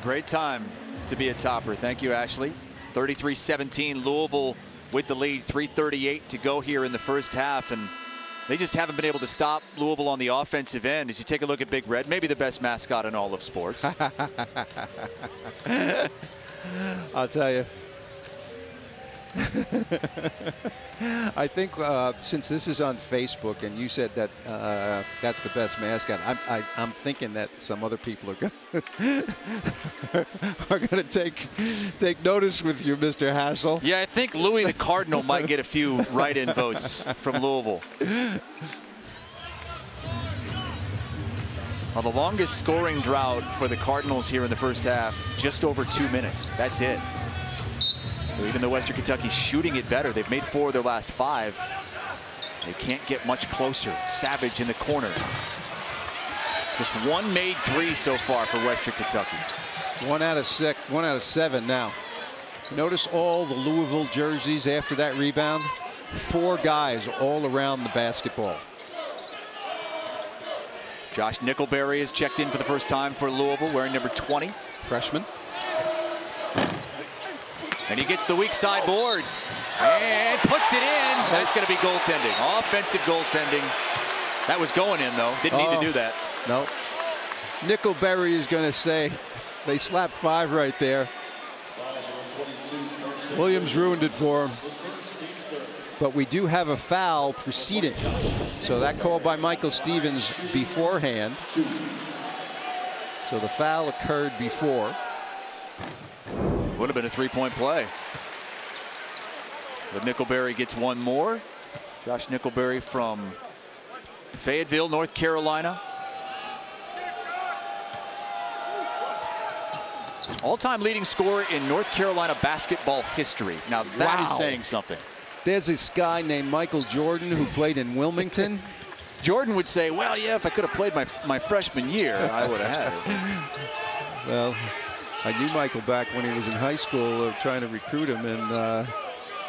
Great time to be a Topper. Thank you, Ashley. 33-17, Louisville with the lead, 3:38 to go here in the first half, and they just haven't been able to stop Louisville on the offensive end. As you take a look at Big Red, maybe the best mascot in all of sports. I'll tell you. I think since this is on Facebook and you said that that's the best mascot, I'm thinking that some other people are going to take notice with you, Mr. Hassel. Yeah, I think Louis the Cardinal might get a few write-in votes from Louisville. Well, the longest scoring drought for the Cardinals here in the first half, just over 2 minutes. That's it. Even though Western Kentucky's shooting it better, they've made 4 of their last 5. They can't get much closer. Savage in the corner. Just 1 made 3 so far for Western Kentucky. 1 out of 7 now. Notice all the Louisville jerseys after that rebound. 4 guys all around the basketball. Josh Nickelberry is checked in for the first time for Louisville, wearing number 20. Freshman. And he gets the weak side board and puts it in. That's going to be goaltending. Offensive goaltending. That was going in, though. Didn't need to do that. No. Nickelberry is going to say they slapped 5 right there. Williams ruined it for him. But we do have a foul preceding. So that call by Michael Stevens beforehand. So the foul occurred before. Would have been a 3-point play. But Nickelberry gets 1 more. Josh Nickelberry from Fayetteville, North Carolina. All-time leading scorer in North Carolina basketball history. Now that is saying something. There's this guy named Michael Jordan who played in Wilmington. Jordan would say, well, yeah, if I could have played my freshman year, I would have had it. Well, I knew Michael back when he was in high school, trying to recruit him, and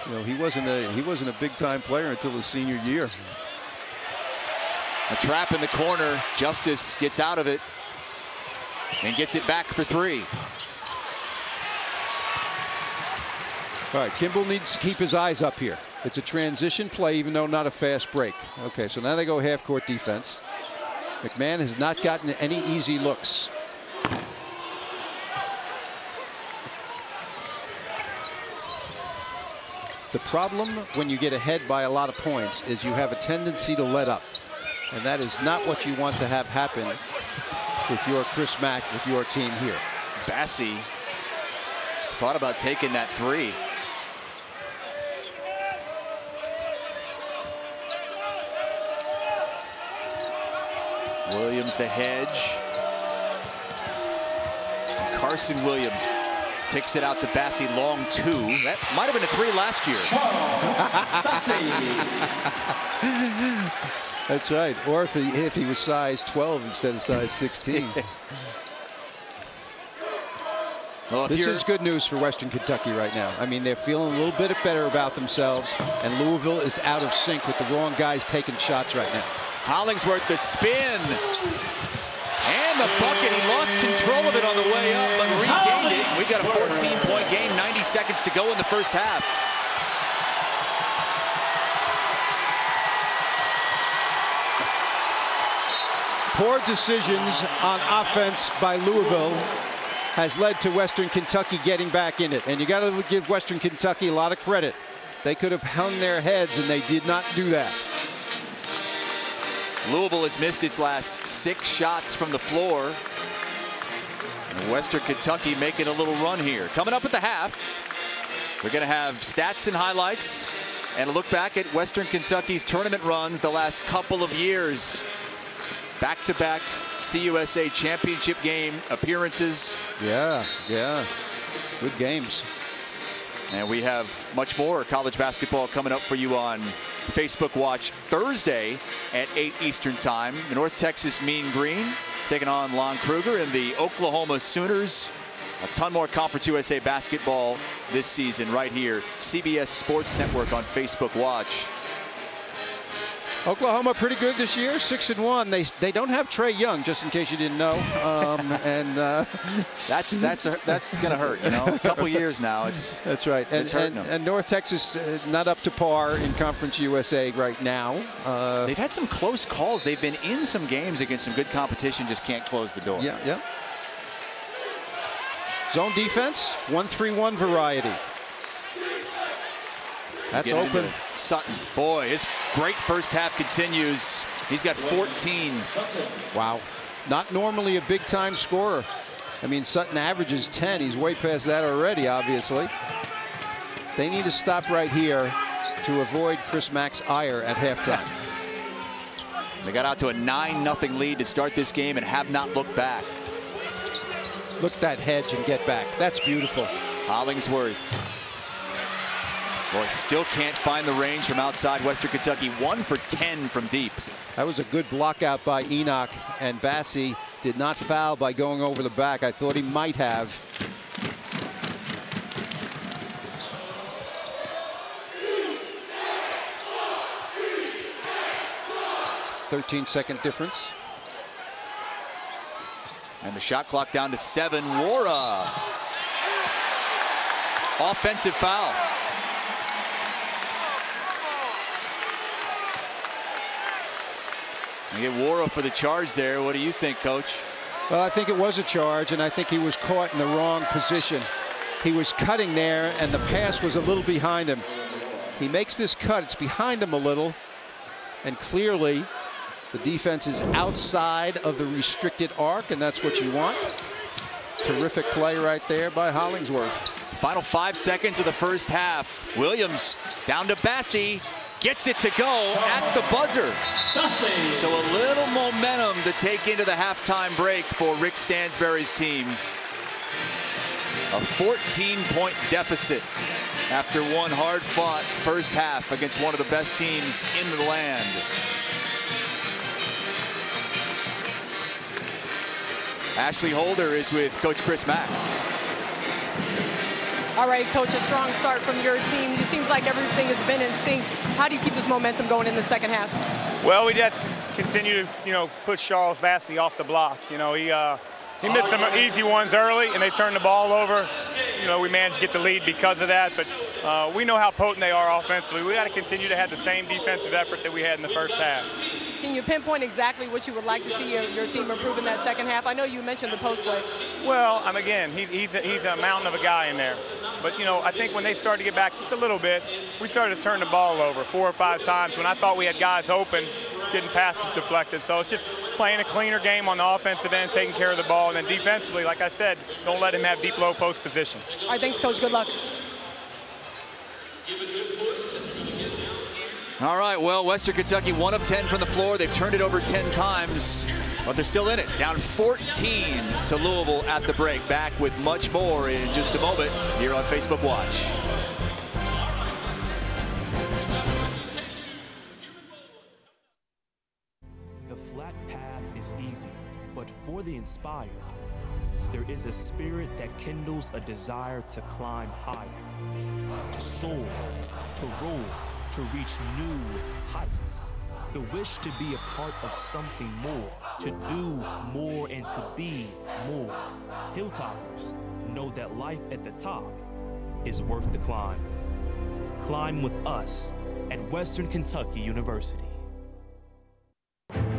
you know, he wasn't a big-time player until his senior year. A trap in the corner. Justice gets out of it and gets it back for 3. All right, Kimball needs to keep his eyes up here. It's a transition play, even though not a fast break. Okay, so now they go half-court defense. McMahon has not gotten any easy looks. The problem when you get ahead by a lot of points is you have a tendency to let up. And that is not what you want to have happen with your Chris Mack, with your team here. Bassie thought about taking that 3. Williams the hedge. And Carson Williams kicks it out to Bassie, long 2. That might have been a 3 last year. That's right. Or if he was size 12 instead of size 16. Well, this is good news for Western Kentucky right now. I mean, they're feeling a little bit better about themselves, and Louisville is out of sync with the wrong guys taking shots right now. Hollingsworth, the spin. And the bucket. He lost control of it on the way up, but regained it. We've got a 14-point game, 90 seconds to go in the first half. Poor decisions on offense by Louisville has led to Western Kentucky getting back in it. And you got to give Western Kentucky a lot of credit. They could have hung their heads, and they did not do that. Louisville has missed its last 6 shots from the floor. And Western Kentucky making a little run here. Coming up at the half, we're going to have stats and highlights and a look back at Western Kentucky's tournament runs the last couple of years. Back-to-back CUSA championship game appearances. Yeah. Good games. And we have much more college basketball coming up for you on Facebook Watch Thursday at 8 Eastern Time. The North Texas Mean Green taking on Lon Kruger and the Oklahoma Sooners. A ton more Conference USA basketball this season right here. CBS Sports Network on Facebook Watch. Oklahoma pretty good this year, 6-1. They don't have Trey Young, just in case you didn't know, that's gonna hurt. You know, a couple years now. That's right. And North Texas not up to par in Conference USA right now. They've had some close calls. They've been in some games against some good competition, just can't close the door. Yeah. Zone defense, 1-3-1 variety. That's open. Sutton, boy, his great first half continues. He's got 14. Wow. Not normally a big-time scorer. I mean, Sutton averages 10. He's way past that already, obviously. They need to stop right here to avoid Chris Mack's ire at halftime. They got out to a 9-0 lead to start this game and have not looked back. Look that hedge and get back. That's beautiful. Hollingsworth. Boy, still can't find the range from outside. Western Kentucky 1 for 10 from deep. That was a good block out by Enoch, and Bassi did not foul by going over the back. I thought he might have. 13-second difference. And the shot clock down to 7. Wara. Offensive foul. You get Wara for the charge there. What do you think, Coach? Well, I think it was a charge, and I think he was caught in the wrong position. He was cutting there, and the pass was a little behind him. He makes this cut. It's behind him a little, and clearly the defense is outside of the restricted arc, and that's what you want. Terrific play right there by Hollingsworth. Final 5 seconds of the first half. Williams down to Bassi. Gets it to go at the buzzer. So a little momentum to take into the halftime break for Rick Stansbury's team. A 14-point deficit after one hard-fought first half against one of the best teams in the land. Ashley Holder is with Coach Chris Mack. All right, Coach, a strong start from your team. It seems like everything has been in sync. How do you keep this momentum going in the second half? Well, we just continue to, push Charles Bassi off the block. He missed some easy ones early, and they turned the ball over. We managed to get the lead because of that, but we know how potent they are offensively. We got to continue to have the same defensive effort that we had in the first half. Can you pinpoint exactly what you would like to see your team improve in that second half? I know you mentioned the post play. Well, again, he's a mountain of a guy in there. But, I think when they started to get back just a little bit, we started to turn the ball over 4 or 5 times when I thought we had guys open, getting passes deflected. So it's just playing a cleaner game on the offensive end, taking care of the ball, and then defensively, like I said, don't let him have deep low post position. All right, thanks, Coach. Good luck. All right, well, Western Kentucky 1 of 10 from the floor. They've turned it over 10 times, but they're still in it. Down 14 to Louisville at the break. Back with much more in just a moment here on Facebook Watch. The flat path is easy, but for the inspired, there is a spirit that kindles a desire to climb higher, to soar, to roar, to reach new heights. The wish to be a part of something more, to do more and to be more. Hilltoppers know that life at the top is worth the climb. Climb with us at Western Kentucky University.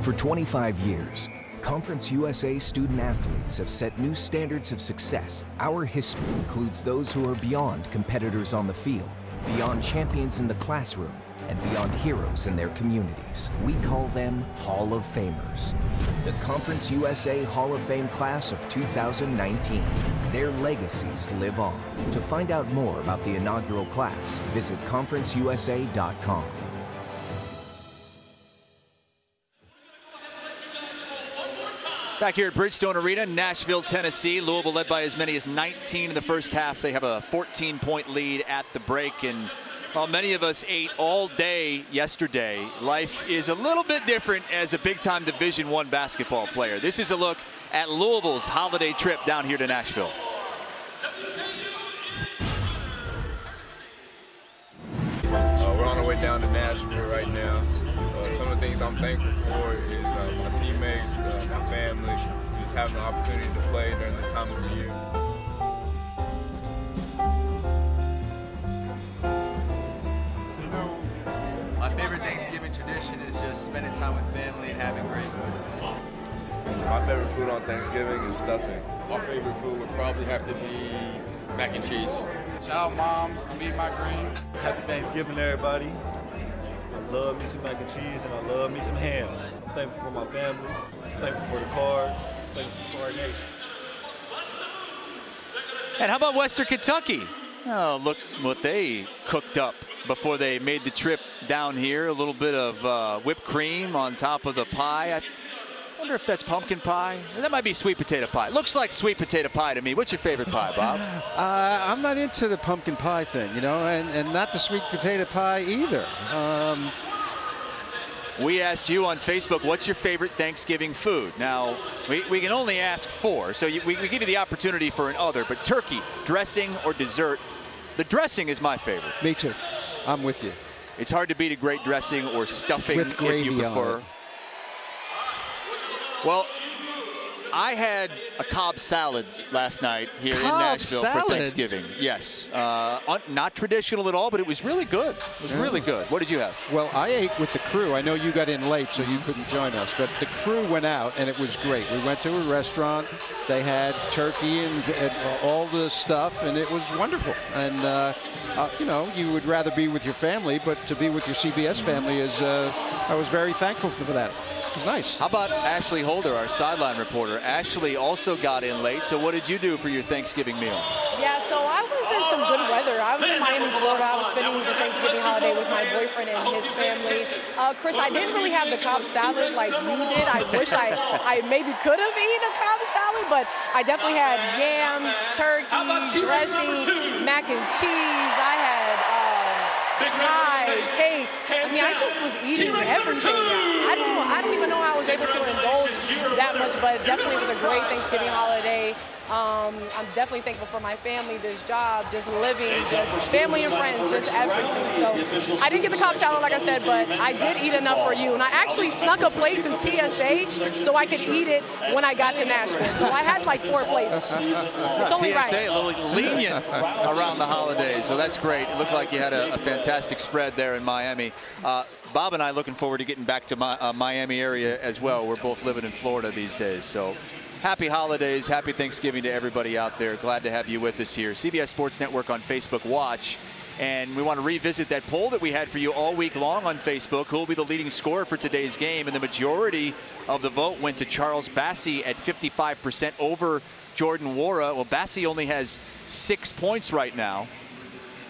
For 25 years, Conference USA student athletes have set new standards of success. Our history includes those who are beyond competitors on the field, beyond champions in the classroom, and beyond heroes in their communities. We call them Hall of Famers. The Conference USA Hall of Fame class of 2019. Their legacies live on. To find out more about the inaugural class, visit conferenceusa.com. Back here at Bridgestone Arena, Nashville, Tennessee. Louisville led by as many as 19 in the first half. They have a 14-point lead at the break. And while many of us ate all day yesterday, life is a little bit different as a big-time Division I basketball player. This is a look at Louisville's holiday trip down here to Nashville. We're on our way down to Nashville right now. Some of the things I'm thankful for is my teammates, my family, just having the opportunity to play during this time of the year. My favorite Thanksgiving tradition is just spending time with family and having great food. My favorite food on Thanksgiving is stuffing. My favorite food would probably have to be mac and cheese. Shout out moms, meet my greens. Happy Thanksgiving, everybody. I love me some mac and cheese and I love me some ham. I'm thankful for my family, I'm thankful for the card, I'm thankful for our nation. And how about Western Kentucky? Oh, look what they cooked up before they made the trip down here. A little bit of whipped cream on top of the pie. I wonder if that's pumpkin pie. That might be sweet potato pie. Looks like sweet potato pie to me. What's your favorite pie, Bob? I'm not into the pumpkin pie thing, you know, and not the sweet potato pie either. We asked you on Facebook, what's your favorite Thanksgiving food? Now, we can only ask 4, so we give you the opportunity for an other, but turkey, dressing, or dessert. The dressing is my favorite. Me too. I'm with you. It's hard to beat a great dressing or stuffing with gravy if you prefer. on it. Well, I had a Cobb salad last night here in Nashville salad? for Thanksgiving. Yes. Not traditional at all, but it was really good. It was really good. What did you have? Well, I ate with the crew. I know you got in late, so you couldn't join us, but the crew went out, and it was great. We went to a restaurant. They had turkey and all the stuff, and it was wonderful. And, you know, you would rather be with your family, but to be with your CBS family is, I was very thankful for that. It was nice. How about Ashley Holder, our sideline reporter? Ashley also got in late, so what did you do for your Thanksgiving meal? Yeah, so I was in some good weather. I was in Miami, Florida. I was spending the Thanksgiving holiday with my boyfriend and his family. Chris, I didn't really have the Cobb salad like you did. I wish I maybe could have eaten a Cobb salad, but I definitely had yams, turkey, dressing, mac and cheese. I had pie, cake. I mean, I just was eating everything. I don't even know how I was able to indulge that much, but definitely it was a great Thanksgiving holiday. I'm definitely thankful for my family, this job, just living, just family and friends, just everything. So I didn't get the Cobb salad, like I said, but I did eat enough for you. And I actually snuck a plate through TSA so I could eat it when I got to Nashville. So I had like 4 plates. It's only right. TSA, a little lenient around the holidays. Well, that's great. It looked like you had a fantastic spread there in Miami. Bob and I looking forward to getting back to Miami area as well. We're both living in Florida these days. So happy holidays, happy Thanksgiving to everybody out there. Glad to have you with us here. CBS Sports Network on Facebook Watch. And we want to revisit that poll that we had for you all week long on Facebook. Who will be the leading scorer for today's game? And the majority of the vote went to Charles Bassey at 55% over Jordan Nwora. Well, Bassey only has 6 points right now.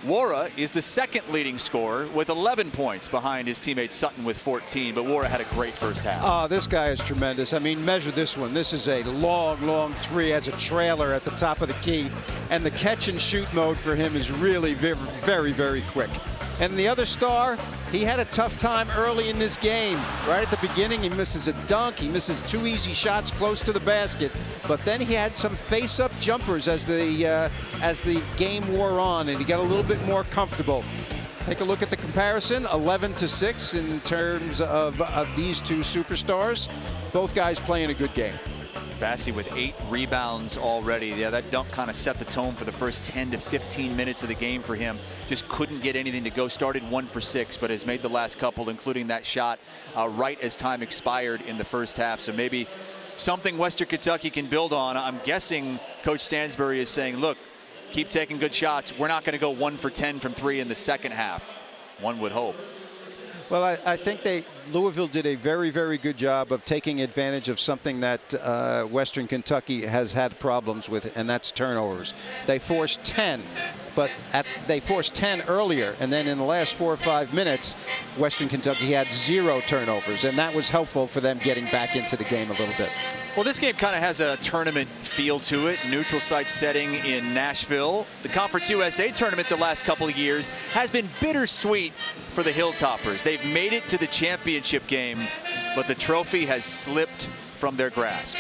Nwora is the second leading scorer with 11 points behind his teammate Sutton with 14, but Nwora had a great first half. Oh, this guy is tremendous. I mean, measure this one. This is a long, long three as a trailer at the top of the key, and the catch and shoot mode for him is really very, very, very quick. And the other star, he had a tough time early in this game. Right at the beginning, he misses a dunk. He misses 2 easy shots close to the basket. But then he had some face-up jumpers as the game wore on, and he got a little bit more comfortable. Take a look at the comparison, 11-6 in terms of these two superstars. Both guys playing a good game. Bassey with 8 rebounds already. Yeah, that dunk kind of set the tone for the first 10 to 15 minutes of the game for him. Just couldn't get anything to go. Started 1 for 6, but has made the last couple, including that shot right as time expired in the first half. So maybe something Western Kentucky can build on. I'm guessing Coach Stansbury is saying, look, keep taking good shots. We're not going to go 1 for 10 from 3 in the second half. One would hope. Well, I think Louisville did a very, very good job of taking advantage of something that Western Kentucky has had problems with, and that's turnovers. They forced 10, but they forced 10 earlier, and then in the last 4 or 5 minutes, Western Kentucky had 0 turnovers, and that was helpful for them getting back into the game a little bit. Well, this game kind of has a tournament feel to it. Neutral site setting in Nashville. The Conference USA tournament the last couple of years has been bittersweet for the Hilltoppers. They've made it to the championship game, but the trophy has slipped from their grasp.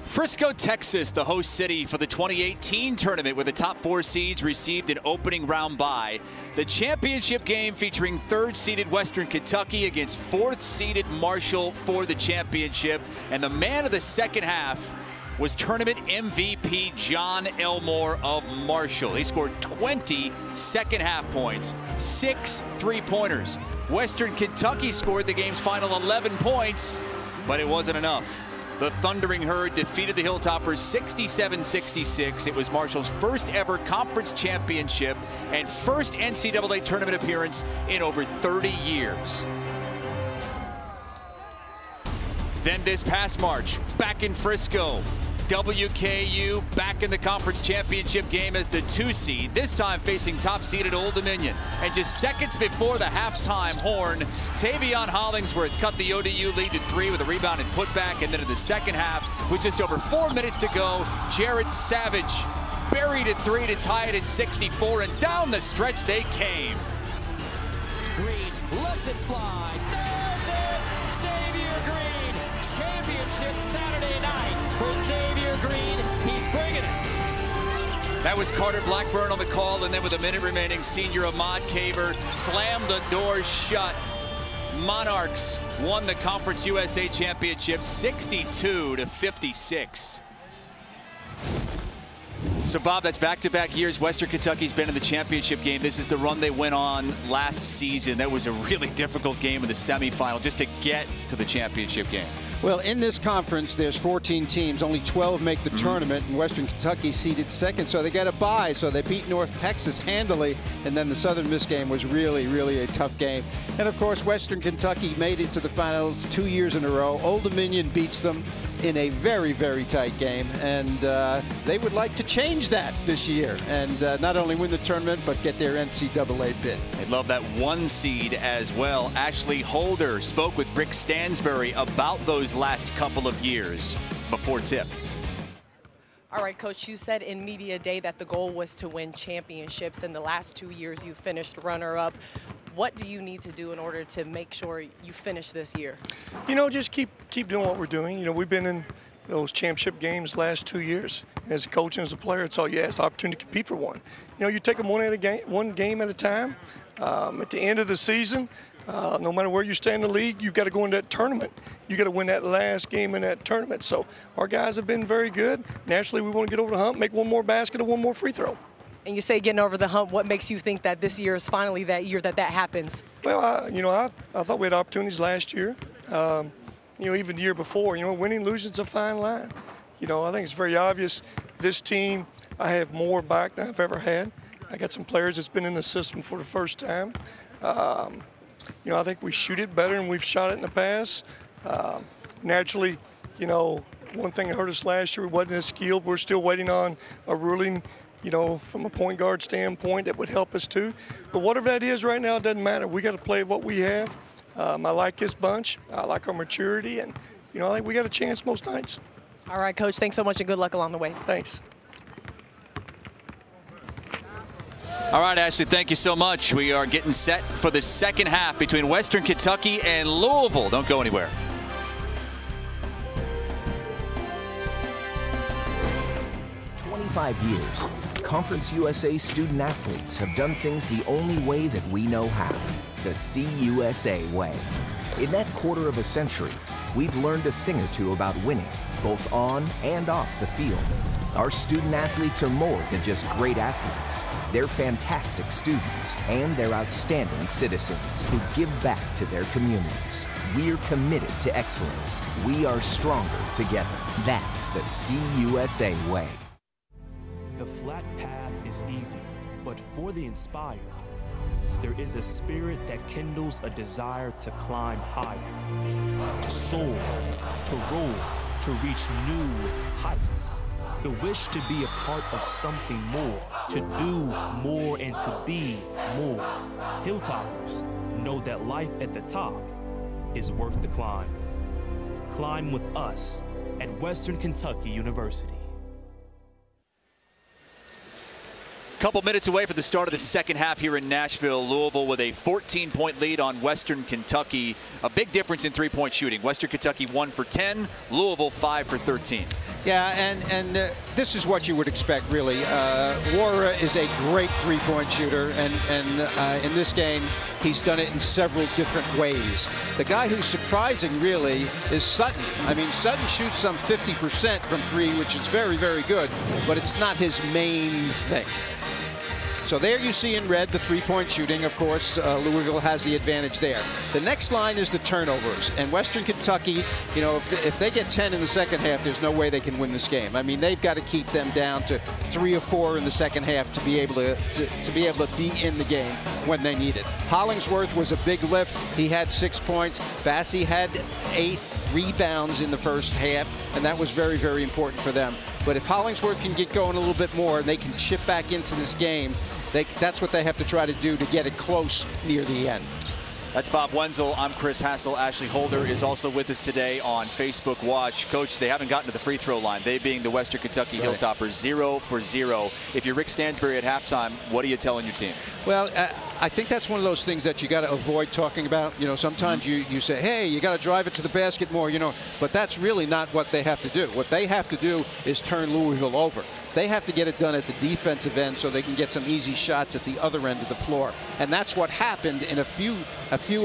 Frisco, Texas, the host city for the 2018 tournament, where the top 4 seeds received an opening round bye. The championship game featuring 3rd-seeded Western Kentucky against 4th-seeded Marshall for the championship. And the man of the second half was tournament MVP John Elmore of Marshall. He scored 20 second-half points, 6 3-pointers. Western Kentucky scored the game's final 11 points, but it wasn't enough. The Thundering Herd defeated the Hilltoppers 67-66. It was Marshall's first ever conference championship and first NCAA tournament appearance in over 30 years. Then this past March, back in Frisco, WKU back in the conference championship game as the 2 seed, this time facing top-seeded Old Dominion. And just seconds before the halftime horn, Tavion Hollingsworth cut the ODU lead to 3 with a rebound and putback. And then in the second half, with just over 4 minutes to go, Jared Savage buried at 3 to tie it at 64, and down the stretch they came. Green lets it fly. There's it! Xavier Green! Championship Saturday night for Xavier Green. He's bringing it. That was Carter Blackburn on the call, and then with a minute remaining, senior Ahmad Caver slammed the door shut. Monarchs won the Conference USA Championship 62-56. So, Bob, that's back-to-back years Western Kentucky's been in the championship game. This is the run they went on last season. That was a really difficult game in the semifinal just to get to the championship game. Well, in this conference, there's 14 teams. Only 12 make the tournament, and Western Kentucky seeded second, so they got a bye. So they beat North Texas handily, and then the Southern Miss game was really, really a tough game. And, of course, Western Kentucky made it to the finals 2 years in a row. Old Dominion beats them in a very, very tight game, and they would like to change that this year and not only win the tournament, but get their NCAA bid. They'd love that 1 seed as well. Ashley Holder spoke with Rick Stansbury about those last couple of years before tip. All right, Coach, you said in Media Day that the goal was to win championships. In the last 2 years, you finished runner-up. What do you need to do in order to make sure you finish this year? You know, just keep doing what we're doing. You know, we've been in those championship games last 2 years. As a coach and as a player, it's all you ask, the opportunity to compete for one. You know, you take them one game at a time. At the end of the season, no matter where you stand in the league, you've got to go into that tournament. You got to win that last game in that tournament. So our guys have been very good. Naturally, we want to get over the hump, make one more basket or one more free throw. And you say getting over the hump. What makes you think that this year is finally that year that happens? Well, you know, I thought we had opportunities last year. You know, even the year before. You know, winning and losing is a fine line. You know, I think it's very obvious. This team, I have more back than I've ever had. I got some players that's been in the system for the first time. You know, I think we shoot it better than we've shot it in the past. Naturally, you know, one thing that hurt us last year, we wasn't as skilled. We're still waiting on a ruling, you know, from a point guard standpoint that would help us too. But whatever that is right now, it doesn't matter. We got to play what we have. I like this bunch. I like our maturity. And, you know, I think we got a chance most nights. All right, Coach, thanks so much and good luck along the way. Thanks. All right, Ashley, thank you so much. We are getting set for the second half between Western Kentucky and Louisville. Don't go anywhere. 25 years, Conference USA student athletes have done things the only way that we know how, the CUSA way. In that quarter of a century, we've learned a thing or two about winning, both on and off the field. Our student athletes are more than just great athletes. They're fantastic students, and they're outstanding citizens who give back to their communities. We're committed to excellence. We are stronger together. That's the CUSA way. The flat path is easy, but for the inspired, there is a spirit that kindles a desire to climb higher, to soar, to roll, to reach new heights. The wish to be a part of something more, to do more and to be more. Hilltoppers know that life at the top is worth the climb. Climb with us at Western Kentucky University. Couple minutes away from the start of the second half here in Nashville. Louisville with a 14-point lead on Western Kentucky. A big difference in three-point shooting. Western Kentucky 1 for 10, Louisville 5 for 13. Yeah, and this is what you would expect, really. Wara is a great three-point shooter, and in this game, he's done it in several different ways. The guy who's surprising, really, is Sutton. I mean, Sutton shoots some 50% from three, which is very, very good, but it's not his main thing. So there you see in red the three-point shooting. Of course, Louisville has the advantage there. The next line is the turnovers. And Western Kentucky, you know, if they get 10 in the second half, there's no way they can win this game. I mean, they've got to keep them down to 3 or 4 in the second half to be able to be in the game when they need it. Hollingsworth was a big lift. He had 6 points. Bassey had 8 rebounds in the first half, and that was very, very important for them. But if Hollingsworth can get going a little bit more and they can chip back into this game, that's what they have to try to do to get it close near the end. That's Bob Wenzel. I'm Chris Hassel. Ashley Holder is also with us today on Facebook Watch. Coach, they haven't gotten to the free throw line. They being the Western Kentucky Hilltoppers, 0 for 0. If you're Rick Stansbury at halftime, what are you telling your team? Well, I think that's one of those things that you got to avoid talking about. You know, sometimes you say, hey, you got to drive it to the basket more, you know, but that's really not what they have to do. What they have to do is turn Louisville over. They have to get it done at the defensive end so they can get some easy shots at the other end of the floor. And that's what happened in a few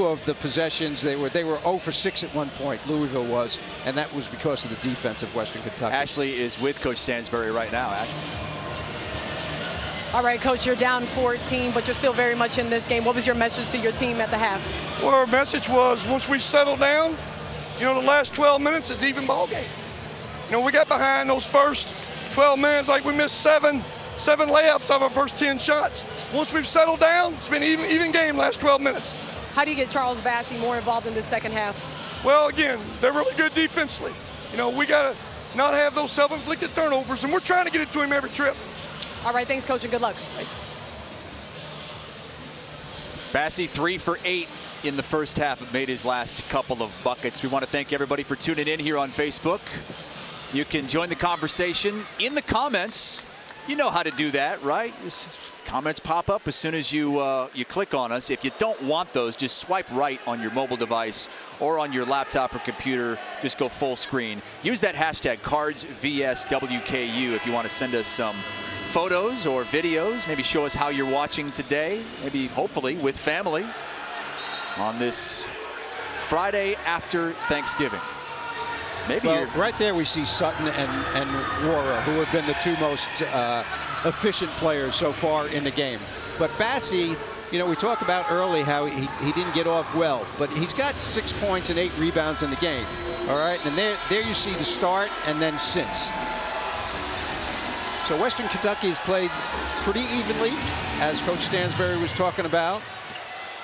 of the possessions. They were 0 for 6 at one point, Louisville was, and that was because of the defense of Western Kentucky. Ashley is with Coach Stansbury right now. Ashley. All right, Coach, you're down 14, but you're still very much in this game. What was your message to your team at the half? Well, our message was once we settle down, you know, the last 12 minutes is even ball game. You know, we got behind those first 12 minutes, like we missed seven layups of our first 10 shots. Once we've settled down, it's been an even game last 12 minutes. How do you get Charles Bassey more involved in this second half? Well, again, they're really good defensively. You know, we got to not have those self-inflicted turnovers, and we're trying to get it to him every trip. All right, thanks, Coach, and good luck. Bassey 3 for 8 in the first half, made his last couple of buckets. We want to thank everybody for tuning in here on Facebook. You can join the conversation in the comments. You know how to do that, right? Comments pop up as soon as you click on us. If you don't want those, just swipe right on your mobile device or on your laptop or computer. Just go full screen. Use that hashtag CardsVSWKU if you want to send us some photos or videos. Maybe show us how you're watching today. Maybe, hopefully, with family on this Friday after Thanksgiving. Maybe right there we see Sutton and Wara, who have been the two most efficient players so far in the game. But Bassey, you know, we talked about early how he didn't get off well, but he's got 6 points and 8 rebounds in the game. All right, and there you see the start and then since. So Western Kentucky has played pretty evenly, as Coach Stansbury was talking about,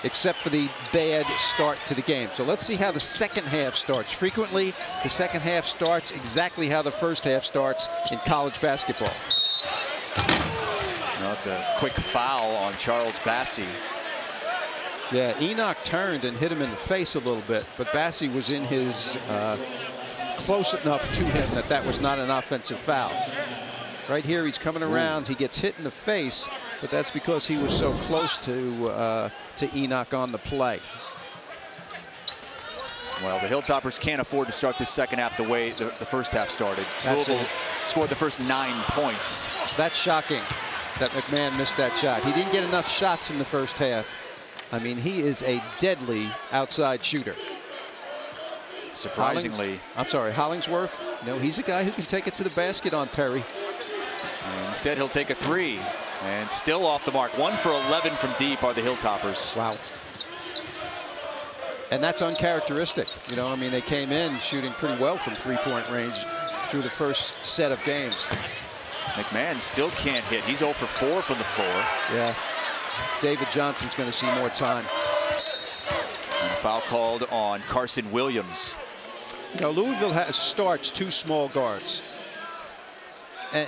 except for the bad start to the game. So let's see how the second half starts. Frequently, the second half starts exactly how the first half starts in college basketball. That's a quick foul on Charles Bassey. Yeah, Enoch turned and hit him in the face a little bit, but Bassey was in his close enough to him that was not an offensive foul. Right here, he's coming around. He gets hit in the face, but that's because he was so close to Enoch on the play. Well, the Hilltoppers can't afford to start the second half the way the first half started. Louisville scored the first 9 points. That's shocking that McMahon missed that shot. He didn't get enough shots in the first half. I mean, he is a deadly outside shooter. Surprisingly. Hollingsworth. No, he's a guy who can take it to the basket on Perry. And instead, he'll take a 3. And still off the mark. 1 for 11 from deep are the Hilltoppers. Wow. And that's uncharacteristic. You know, I mean, they came in shooting pretty well from three-point range through the first set of games. McMahon still can't hit. He's 0 for 4 from the floor. Yeah. David Johnson's going to see more time. And a foul called on Carson Williams. You know, Louisville starts 2 small guards.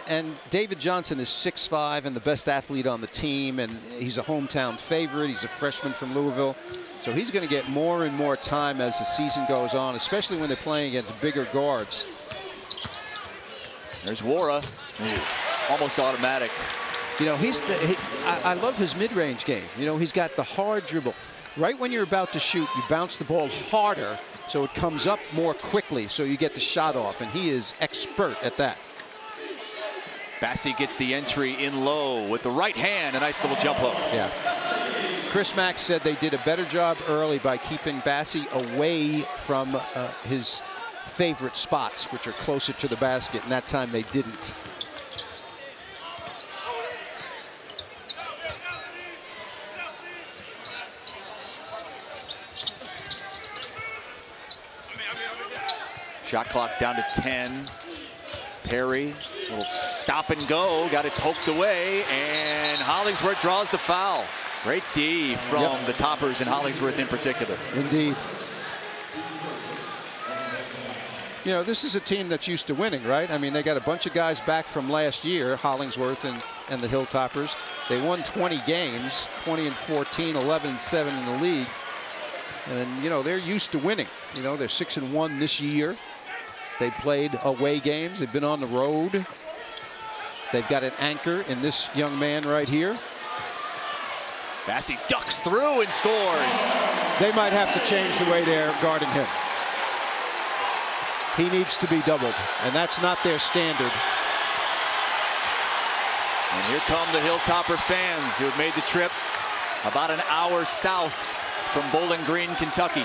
And David Johnson is 6'5" and the best athlete on the team, and he's a hometown favorite. He's a freshman from Louisville. So he's going to get more and more time as the season goes on, especially when they're playing against bigger guards. There's Wara. Almost automatic. You know, I love his mid-range game. You know, he's got the hard dribble. Right when you're about to shoot, you bounce the ball harder so it comes up more quickly so you get the shot off, and he is expert at that. Bassi gets the entry in low with the right hand. A nice little jump hook. Yeah. Chris Mack said they did a better job early by keeping Bassi away from his favorite spots, which are closer to the basket, and that time they didn't. Shot clock down to 10. Perry, little stop and go, got it poked away, and Hollingsworth draws the foul. Great D from the Toppers and Hollingsworth in particular. Indeed. You know, this is a team that's used to winning, right? I mean, they got a bunch of guys back from last year, Hollingsworth and the Hilltoppers. They won 20 games, 20-14, 11-7 in the league. And, you know, they're used to winning. You know, they're 6-1 this year. They played away games. They've been on the road. They've got an anchor in this young man right here. Bassi ducks through and scores. They might have to change the way they're guarding him. He needs to be doubled, and that's not their standard. And here come the Hilltopper fans who have made the trip about an hour south from Bowling Green, Kentucky.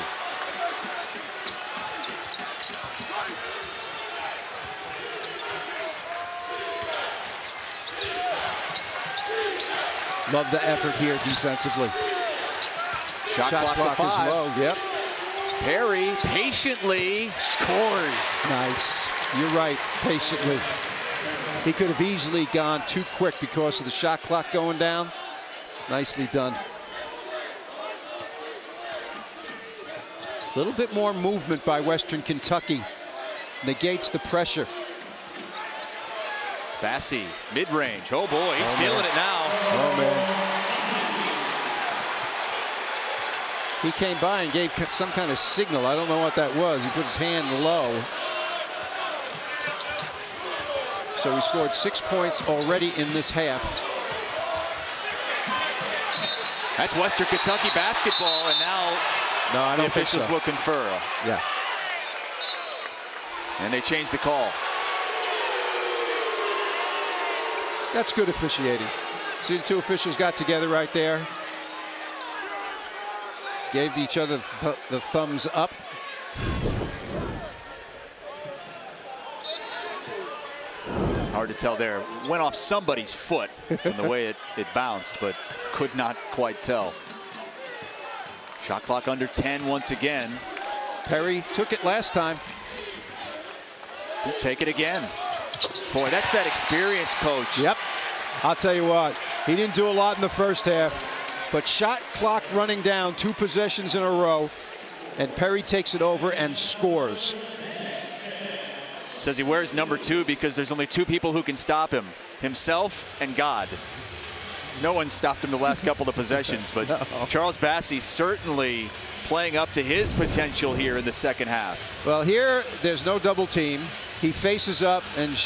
Love the effort here defensively. Shot clock to 5. Is low. Yep. Perry patiently scores. Nice. You're right. Patiently. He could have easily gone too quick because of the shot clock going down. Nicely done. A little bit more movement by Western Kentucky. Negates the pressure. Bassi, mid-range. Oh boy, he's feeling it now. Oh man. He came by and gave some kind of signal. I don't know what that was. He put his hand low. So he scored 6 points already in this half. That's Western Kentucky basketball, and now the officials will confer. Yeah. And they changed the call. That's good officiating. See, the two officials got together right there. Gave each other the thumbs up. Hard to tell there. Went off somebody's foot from the way it bounced, but could not quite tell. Shot clock under 10 once again. Perry took it last time. He'll take it again. Boy, that's that experience, coach. Yep. I'll tell you what, he didn't do a lot in the first half, but shot clock running down, 2 possessions in a row, and Perry takes it over and scores. Says he wears number 2 because there's only 2 people who can stop him, himself and God. No one stopped him the last couple of possessions, but no. Charles Bassi certainly playing up to his potential here in the second half. Well, here there's no double team. he faces up and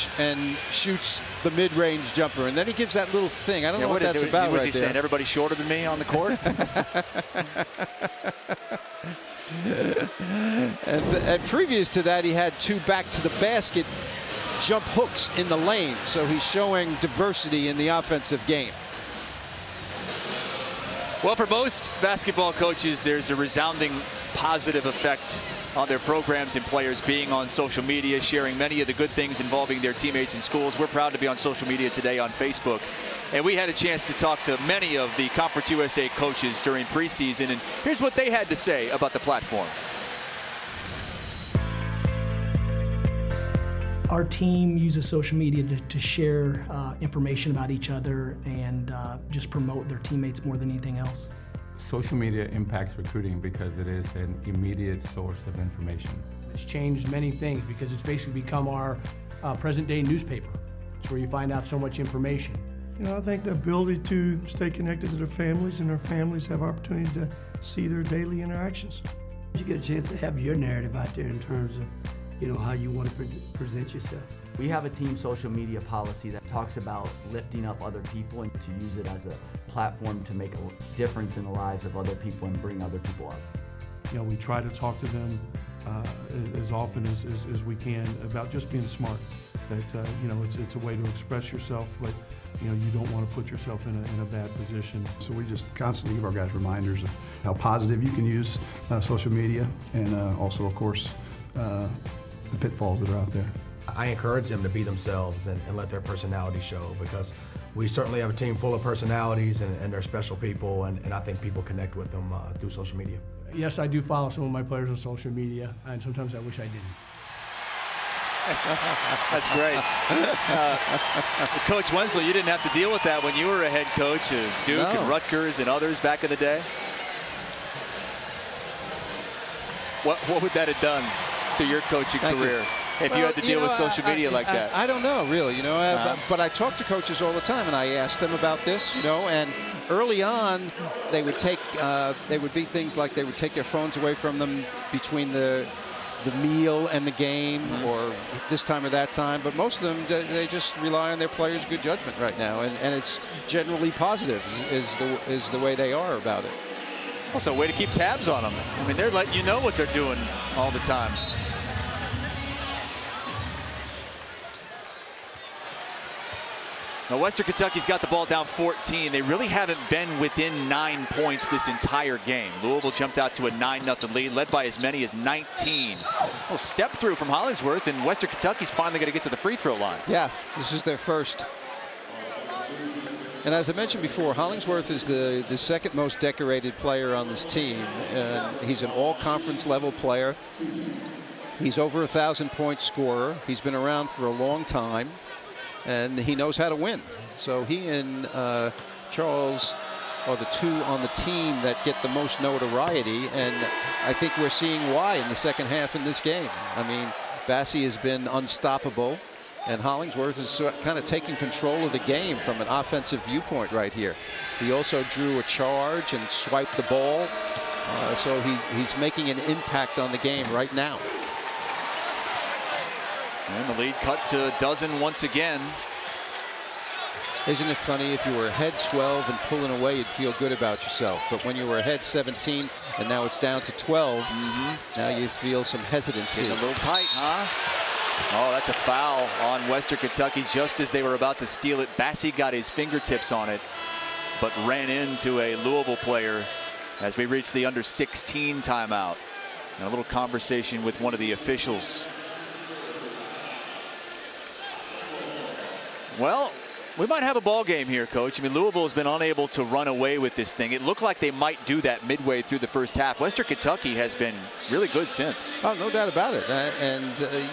shoots the mid-range jumper, and then he gives that little thing. I don't know what that's about. Was he saying everybody's shorter than me on the court? and previous to that, he had 2 back-to-the-basket jump hooks in the lane, so he's showing diversity in the offensive game. Well, for most basketball coaches, there's a resounding positive effect on their programs and players being on social media, sharing many of the good things involving their teammates in schools. We're proud to be on social media today on Facebook. And we had a chance to talk to many of the Conference USA coaches during preseason, and here's what they had to say about the platform. Our team uses social media to share information about each other and just promote their teammates more than anything else. Social media impacts recruiting because it is an immediate source of information. It's changed many things because it's basically become our present-day newspaper. It's where you find out so much information. You know, I think the ability to stay connected to their families and their families have opportunity to see their daily interactions. You get a chance to have your narrative out there in terms of, you know, how you want to present yourself. We have a team social media policy that talks about lifting up other people and to use it as a platform to make a difference in the lives of other people and bring other people up. You know, we try to talk to them as often as we can about just being smart. That you know, it's a way to express yourself, but you know, you don't want to put yourself in a bad position. So we just constantly give our guys reminders of how positive you can use social media, and also, of course, the pitfalls that are out there. I encourage them to be themselves and let their personality show, because we certainly have a team full of personalities and they're special people, and I think people connect with them through social media. Yes, I do follow some of my players on social media, and sometimes I wish I didn't. That's great. Coach Wenzel, you didn't have to deal with that when you were a head coach of Duke and Rutgers and others back in the day. What would that have done to your coaching career if you had to deal with social media like that? I don't know, really. You know, but I talk to coaches all the time, and I ask them about this. You know, and early on, they would take they would be things like they would take their phones away from them between the meal and the game, or this time or that time. But most of them, they just rely on their players' good judgment right now, and it's generally positive is the way they are about it. Also, a way to keep tabs on them. I mean, they're letting you know what they're doing all the time. Now, Western Kentucky's got the ball down 14. They really haven't been within 9 points this entire game. Louisville jumped out to a 9-0 lead, led by as many as 19. Well, step through from Hollingsworth, and Western Kentucky's finally going to get to the free throw line. Yeah, this is their first. And as I mentioned before, Hollingsworth is the second most decorated player on this team. He's an all-conference level player. He's over 1,000-point scorer. He's been around for a long time, and he knows how to win. So he and Charles are the two on the team that get the most notoriety, and I think we're seeing why in the second half in this game. I mean, Bassie has been unstoppable, and Hollingsworth is kind of taking control of the game from an offensive viewpoint right here. He also drew a charge and swiped the ball, so he's making an impact on the game right now. And the lead cut to a dozen once again. Isn't it funny, if you were ahead 12 and pulling away, you'd feel good about yourself. But when you were ahead 17 and now it's down to 12, now you feel some hesitancy. Getting a little tight, huh? Oh, that's a foul on Western Kentucky just as they were about to steal it. Bassie got his fingertips on it, but ran into a Louisville player as we reach the under 16 timeout. And a little conversation with one of the officials. Well, we might have a ball game here, Coach. I mean, Louisville has been unable to run away with this thing. It looked like they might do that midway through the first half. Western Kentucky has been really good since. Oh, no doubt about it.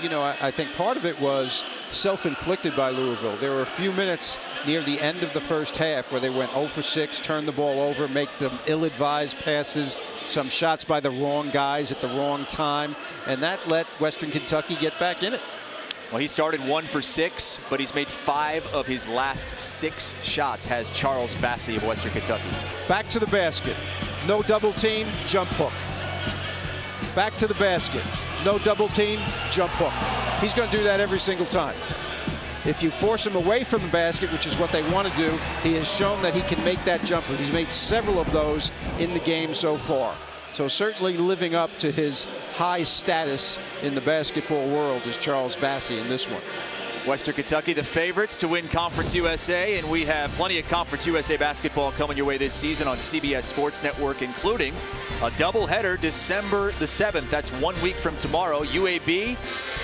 You know, I think part of it was self-inflicted by Louisville. There were a few minutes near the end of the first half where they went 0 for 6, turned the ball over, make some ill-advised passes, some shots by the wrong guys at the wrong time, and that let Western Kentucky get back in it. Well, he started 1 for 6, but he's made 5 of his last 6 shots, has Charles Bassie of Western Kentucky. Back to the basket. No double team, jump hook. Back to the basket. No double team, jump hook. he's going to do that every single time. If you force him away from the basket, which is what they want to do, he has shown that he can make that jumper. He's made several of those in the game so far. So certainly living up to his high status in the basketball world is Charles Bassey in this one. Western Kentucky, the favorites to win Conference USA, and we have plenty of Conference USA basketball coming your way this season on CBS Sports Network, including a doubleheader December the 7th. That's 1 week from tomorrow. UAB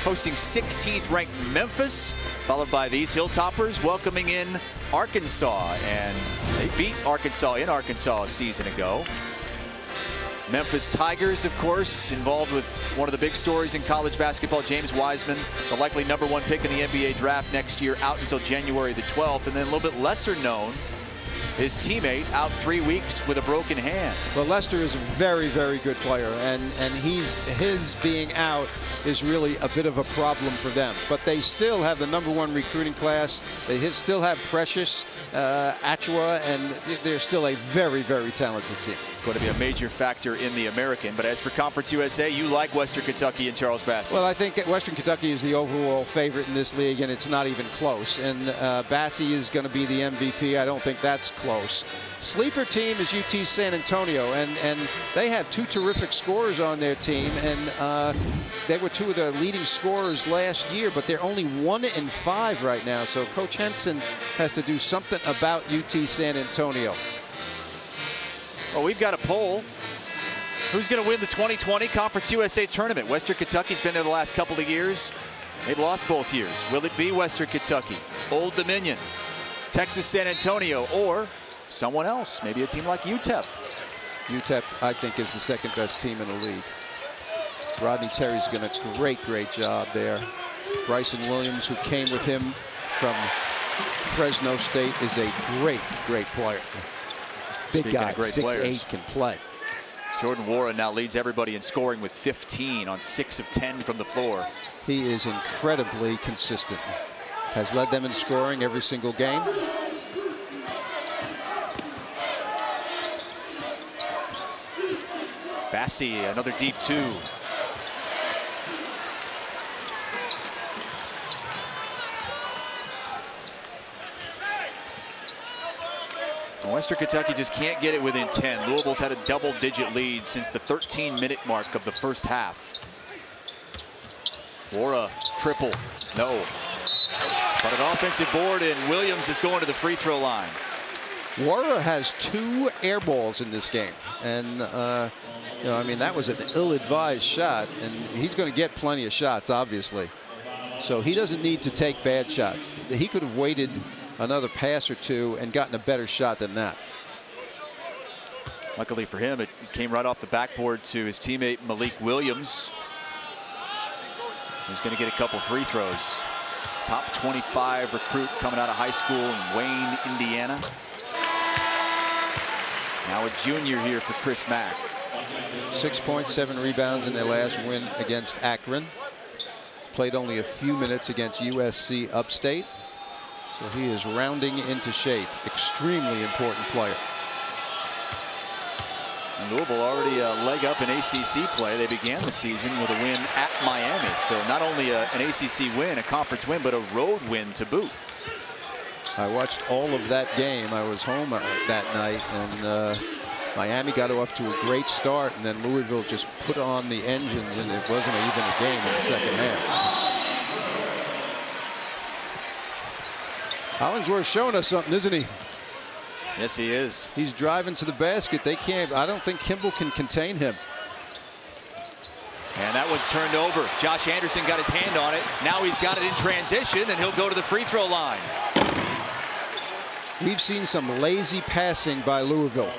hosting 16th ranked Memphis, followed by these Hilltoppers welcoming in Arkansas, and they beat Arkansas in Arkansas a season ago. Memphis Tigers, of course, involved with one of the big stories in college basketball, James Wiseman, the likely #1 pick in the NBA draft next year, out until January the 12th. And then a little bit lesser known, his teammate out 3 weeks with a broken hand. Well, Lester is a very, very good player, and his being out is really a bit of a problem for them. But they still have the #1 recruiting class. They still have Precious, Achua, and they're still a very, very talented team. Going to be a major factor in the American. But as for Conference USA, you like Western Kentucky and Charles Bassey. Well, I think Western Kentucky is the overall favorite in this league, and it's not even close. And Bassey is going to be the MVP. I don't think that's close. Sleeper team is UT San Antonio, and they have 2 terrific scorers on their team, and they were 2 of the leading scorers last year, but they're only 1-5 right now. So Coach Henson has to do something about UT San Antonio. Well, we've got a poll. Who's going to win the 2020 Conference USA tournament? Western Kentucky's been there the last couple of years. They've lost both years. Will it be Western Kentucky, Old Dominion, Texas San Antonio, or someone else? Maybe a team like UTEP. UTEP, I think, is the second best team in the league. Rodney Terry's done a great job there. Bryson Williams, who came with him from Fresno State, is a great player. Big guy, 6'8", can play. Jordan Warren now leads everybody in scoring with 15 on 6 of 10 from the floor. He is incredibly consistent. Has led them in scoring every single game. Bassey, another deep 2. Western Kentucky just can't get it within 10. Louisville's had a double-digit lead since the 13-minute mark of the first half. Wara, triple, no. But an offensive board, and Williams is going to the free throw line. Wara has 2 air balls in this game, and you know, I mean, that was an ill-advised shot, and he's going to get plenty of shots, obviously. So he doesn't need to take bad shots. He could have waited another pass or 2 and gotten a better shot than that. Luckily for him, it came right off the backboard to his teammate Malik Williams. He's going to get a couple free throws. Top 25 recruit coming out of high school in Wayne, Indiana. Now a junior here for Chris Mack. 6 points, 7 rebounds in their last win against Akron. Played only a few minutes against USC Upstate. So he is rounding into shape. Extremely important player. And Louisville already a leg up in ACC play. They began the season with a win at Miami. So not only an ACC win, a conference win, but a road win to boot. I watched all of that game. I was home that night, and Miami got off to a great start, and then Louisville just put on the engines, and it wasn't even a game in the second half. Hollingsworth showing us something, isn't he? Yes, he is. He's driving to the basket. They can't. I don't think Kimball can contain him. And that one's turned over. Josh Anderson got his hand on it. Now he's got it in transition, and he'll go to the free throw line. We've seen some lazy passing by Louisville.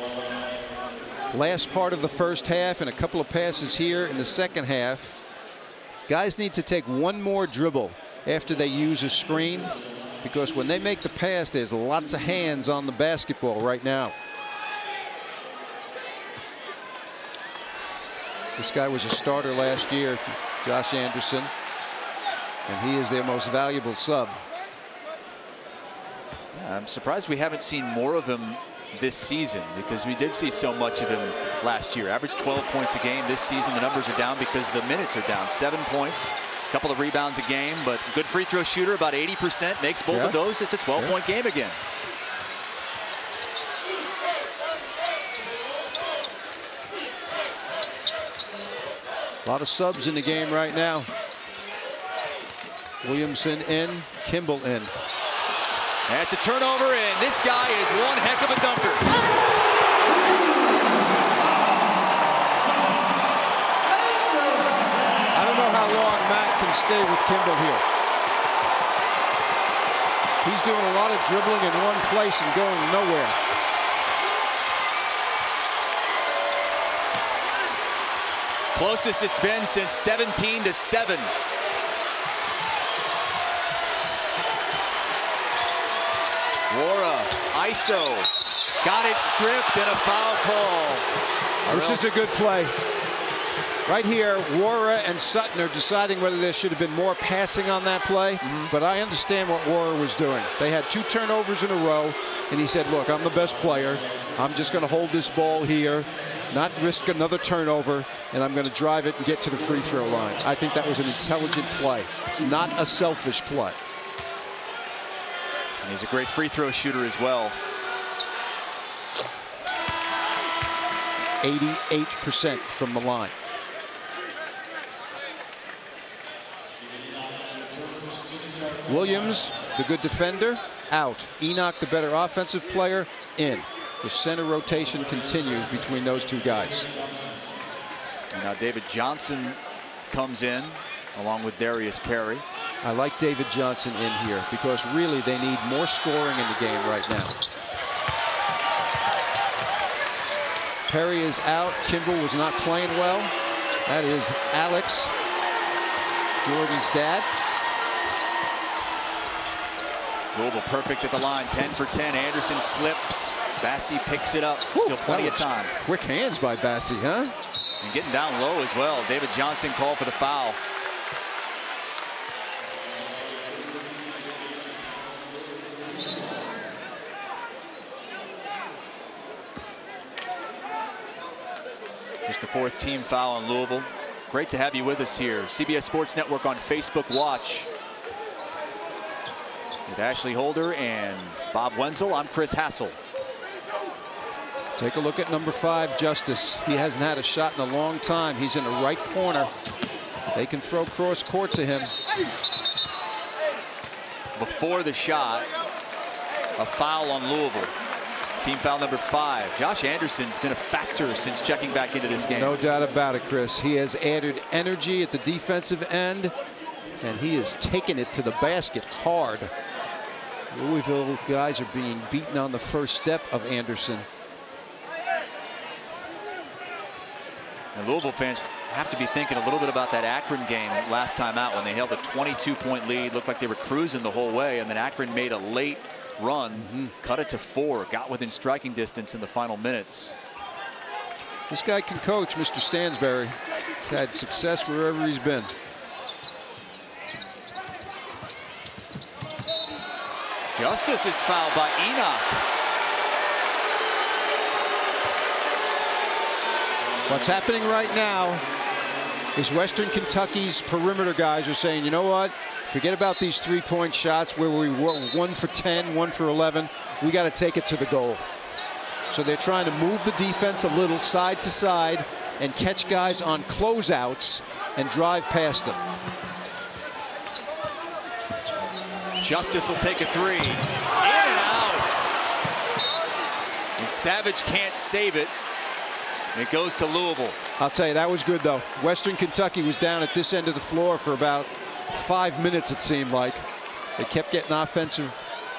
Last part of the first half and a couple of passes here in the second half. Guys need to take one more dribble after they use a screen, because when they make the pass, there's lots of hands on the basketball right now. This guy was a starter last year, Josh Anderson, and he is their most valuable sub. Yeah, I'm surprised we haven't seen more of him this season, because we did see so much of him last year. Averaged 12 points a game. This season the numbers are down because the minutes are down. 7 points, Couple of rebounds a game, but good free throw shooter, about 80%, makes both of those. It's a 12-point game again. A lot of subs in the game right now. Williamson in, Kimball in. That's a turnover, and this guy is one heck of a dunker. I don't know how long Matt can stay with Kimball here. He's doing a lot of dribbling in one place and going nowhere. Closest it's been since 17-7. Wara, ISO, got it stripped and a foul call. This is a good play. Right here, Wara and Sutton are deciding whether there should have been more passing on that play, but I understand what Wara was doing. They had 2 turnovers in a row, and he said, look, I'm the best player. I'm just going to hold this ball here, not risk another turnover, and I'm going to drive it and get to the free throw line. I think that was an intelligent play, not a selfish play. And he's a great free throw shooter as well. 88% from the line. Williams, the good defender, out. Enoch, the better offensive player, in. The center rotation continues between those 2 guys. And now David Johnson comes in along with Darius Perry. I like David Johnson in here because really they need more scoring in the game right now. Perry is out. Kimball was not playing well. That is Alex, Jordan's dad. Louisville perfect at the line, 10 for 10. Anderson slips. Bassi picks it up. Still plenty of time. Quick hands by Bassi, huh? And getting down low as well. David Johnson called for the foul. Just the 4th team foul on Louisville. Great to have you with us here. CBS Sports Network on Facebook Watch. With Ashley Holder and Bob Wenzel, I'm Chris Hassel. Take a look at number 5, Justice. He hasn't had a shot in a long time. He's in the right corner. They can throw cross court to him. Before the shot, a foul on Louisville. Team foul number 5. Josh Anderson's been a factor since checking back into this game. No doubt about it, Chris. He has added energy at the defensive end, and he is taking it to the basket hard. Louisville guys are being beaten on the first step of Anderson. And Louisville fans have to be thinking a little bit about that Akron game last time out when they held a 22-point lead. Looked like they were cruising the whole way, and then Akron made a late run, cut it to 4, got within striking distance in the final minutes. This guy can coach, Mr. Stansberry. He's had success wherever he's been. Justice is fouled by Enoch. What's happening right now is Western Kentucky's perimeter guys are saying, you know what? Forget about these 3-point shots where we were 1 for 10, 1 for 11. We got to take it to the goal. So they're trying to move the defense a little side to side and catch guys on closeouts and drive past them. Justice will take a 3. In and out. And Savage can't save it. It goes to Louisville. I'll tell you, that was good, though. Western Kentucky was down at this end of the floor for about 5 minutes, it seemed like. They kept getting offensive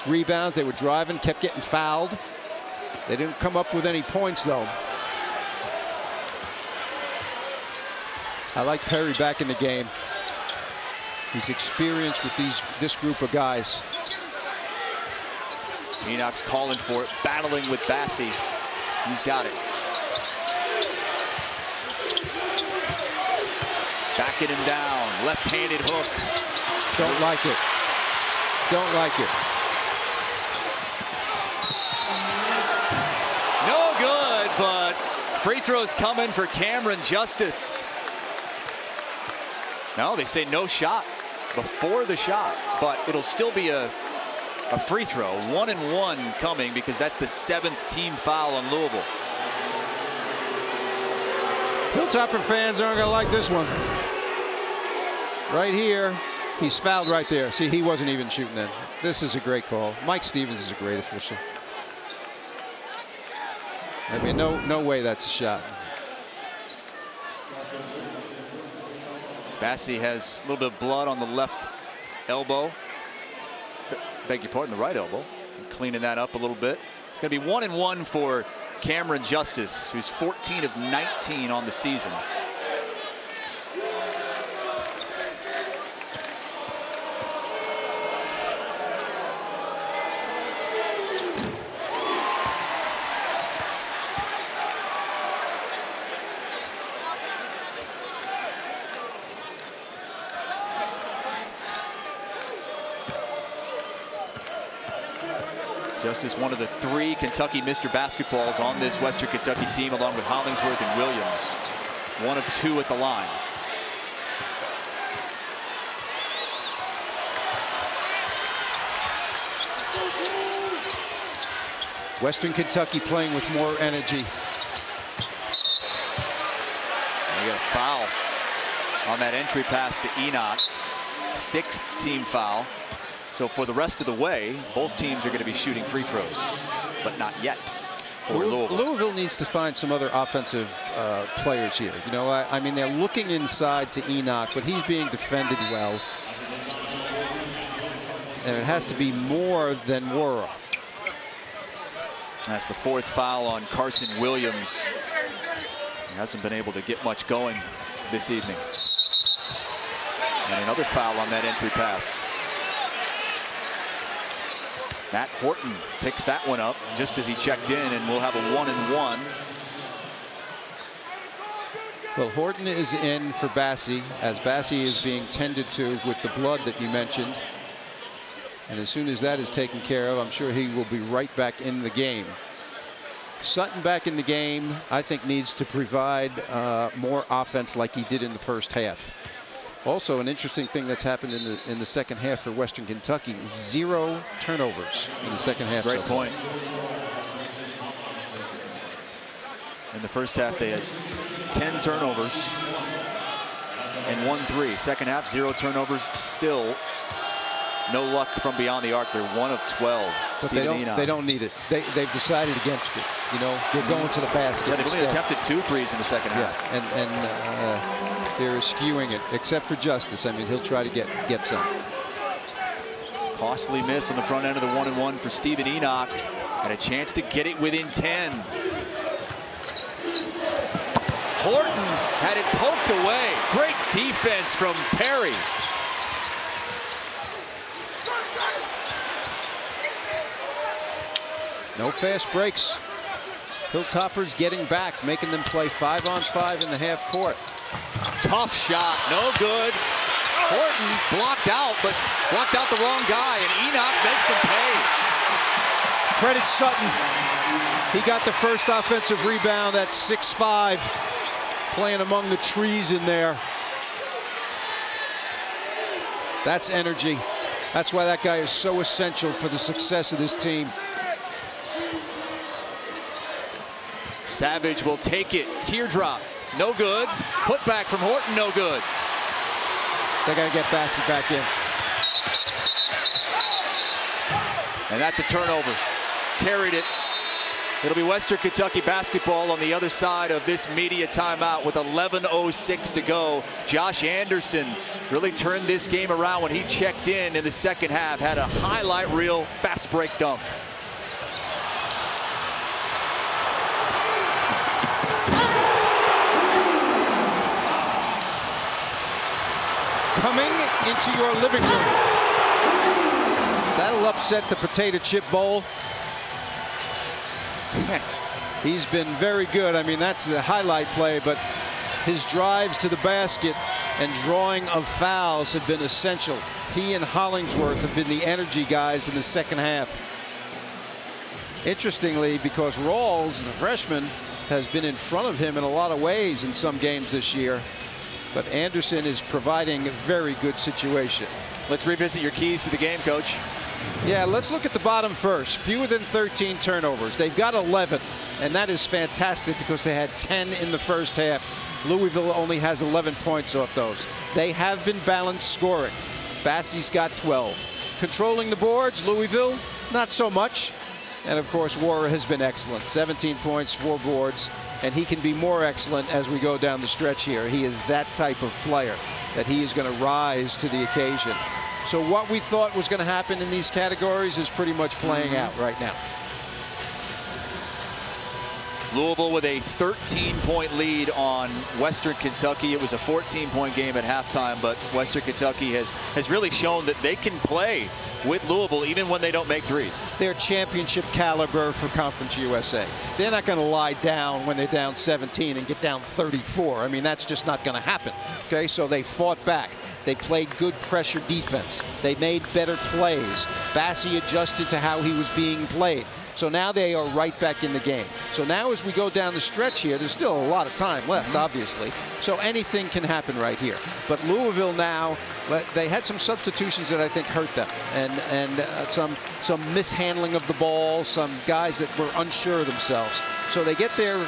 rebounds. They were driving, kept getting fouled. They didn't come up with any points, though. I like Perry back in the game. He's experienced with this group of guys. Enoch's calling for it, battling with Bassi. He's got it. Backing him down, left-handed hook. Don't like it. Don't like it. No good, but free throws coming for Cameron Justice. No, they say no shot before the shot, but it'll still be a free throw. 1-and-1 coming because that's the 7th team foul on Louisville. Hilltopper fans aren't going to like this one. Right here, he's fouled right there. See, he wasn't even shooting then. This is a great call. Mike Stevens is a great official. I mean, no way that's a shot. Bassi has a little bit of blood on the left elbow. Beg your pardon, the right elbow. Cleaning that up a little bit. It's going to be 1-and-1 for Cameron Justice, who's 14 of 19 on the season. Justice, one of the 3 Kentucky Mr. Basketballs on this Western Kentucky team, along with Hollingsworth and Williams. 1 of 2 at the line. Western Kentucky playing with more energy. They got a foul on that entry pass to Enoch. 6th team foul. So for the rest of the way, both teams are going to be shooting free throws, but not yet for Louisville. Louisville needs to find some other offensive players here. You know, I mean, they're looking inside to Enoch, but he's being defended well. And it has to be more than Wara. That's the 4th foul on Carson Williams. He hasn't been able to get much going this evening. And another foul on that entry pass. Matt Horton picks that one up just as he checked in, and we'll have a 1-and-1. Well, Horton is in for Bassi, as Bassi is being tended to with the blood that you mentioned. And as soon as that is taken care of, I'm sure he will be right back in the game. Sutton back in the game, I think, needs to provide more offense like he did in the first half. Also, an interesting thing that's happened in the second half for Western Kentucky: 0 turnovers in the second half. Great point. In the first half, they had 10 turnovers and 1 3. Second half, 0 turnovers. Still no luck from beyond the arc. They're 1 of 12. But they don't need it. They've decided against it. You know, they're going to the basket. Yeah, they've only attempted 2 threes in the second half. Yeah, and they're skewing it, except for Justice. I mean, he'll try to get some. Costly miss on the front end of the 1-and-1 for Stephen Enoch. And a chance to get it within 10. Horton had it poked away. Great defense from Perry. No fast breaks. Hilltoppers getting back, making them play 5-on-5 in the half court. Tough shot, no good. Horton blocked out, but blocked out the wrong guy, and Enoch makes him pay. Credit Sutton. He got the first offensive rebound at 6'5", playing among the trees in there. That's energy. That's why that guy is so essential for the success of this team. Savage will take it. Teardrop, no good. Put back from Horton, no good. They got to get Bassi back in. And that's a turnover. Carried it. It'll be Western Kentucky basketball on the other side of this media timeout with 11:06 to go. Josh Anderson really turned this game around when he checked in the second half. Had a highlight reel fast break dunk. Coming into your living room. That'll upset the potato chip bowl. He's been very good. I mean, that's the highlight play, but his drives to the basket and drawing of fouls have been essential. He and Hollingsworth have been the energy guys in the second half. Interestingly, because Rawls, the freshman, has been in front of him in a lot of ways in some games this year. But Anderson is providing a very good situation. Let's revisit your keys to the game, Coach. Yeah, let's look at the bottom first. Fewer than 13 turnovers. They've got 11, and that is fantastic because they had 10 in the first half. Louisville only has 11 points off those. They have been balanced scoring. Bassey's got 12. Controlling the boards, Louisville, not so much. And of course, Wara has been excellent. 17 points, 4 boards, and he can be more excellent as we go down the stretch here. He is that type of player that he is going to rise to the occasion. So what we thought was going to happen in these categories is pretty much playing out right now. Louisville with a 13-point lead on Western Kentucky. It was a 14-point game at halftime, but Western Kentucky has really shown that they can play with Louisville even when they don't make threes. They're championship caliber for Conference USA. They're not going to lie down when they're down 17 and get down 34. I mean, that's just not going to happen. Okay, so they fought back. They played good pressure defense. They made better plays. Bassey adjusted to how he was being played. So now they are right back in the game. So now as we go down the stretch here, there's still a lot of time left, obviously. So anything can happen right here. But Louisville now, they had some substitutions that I think hurt them. And some mishandling of the ball, some guys that were unsure of themselves. So they get their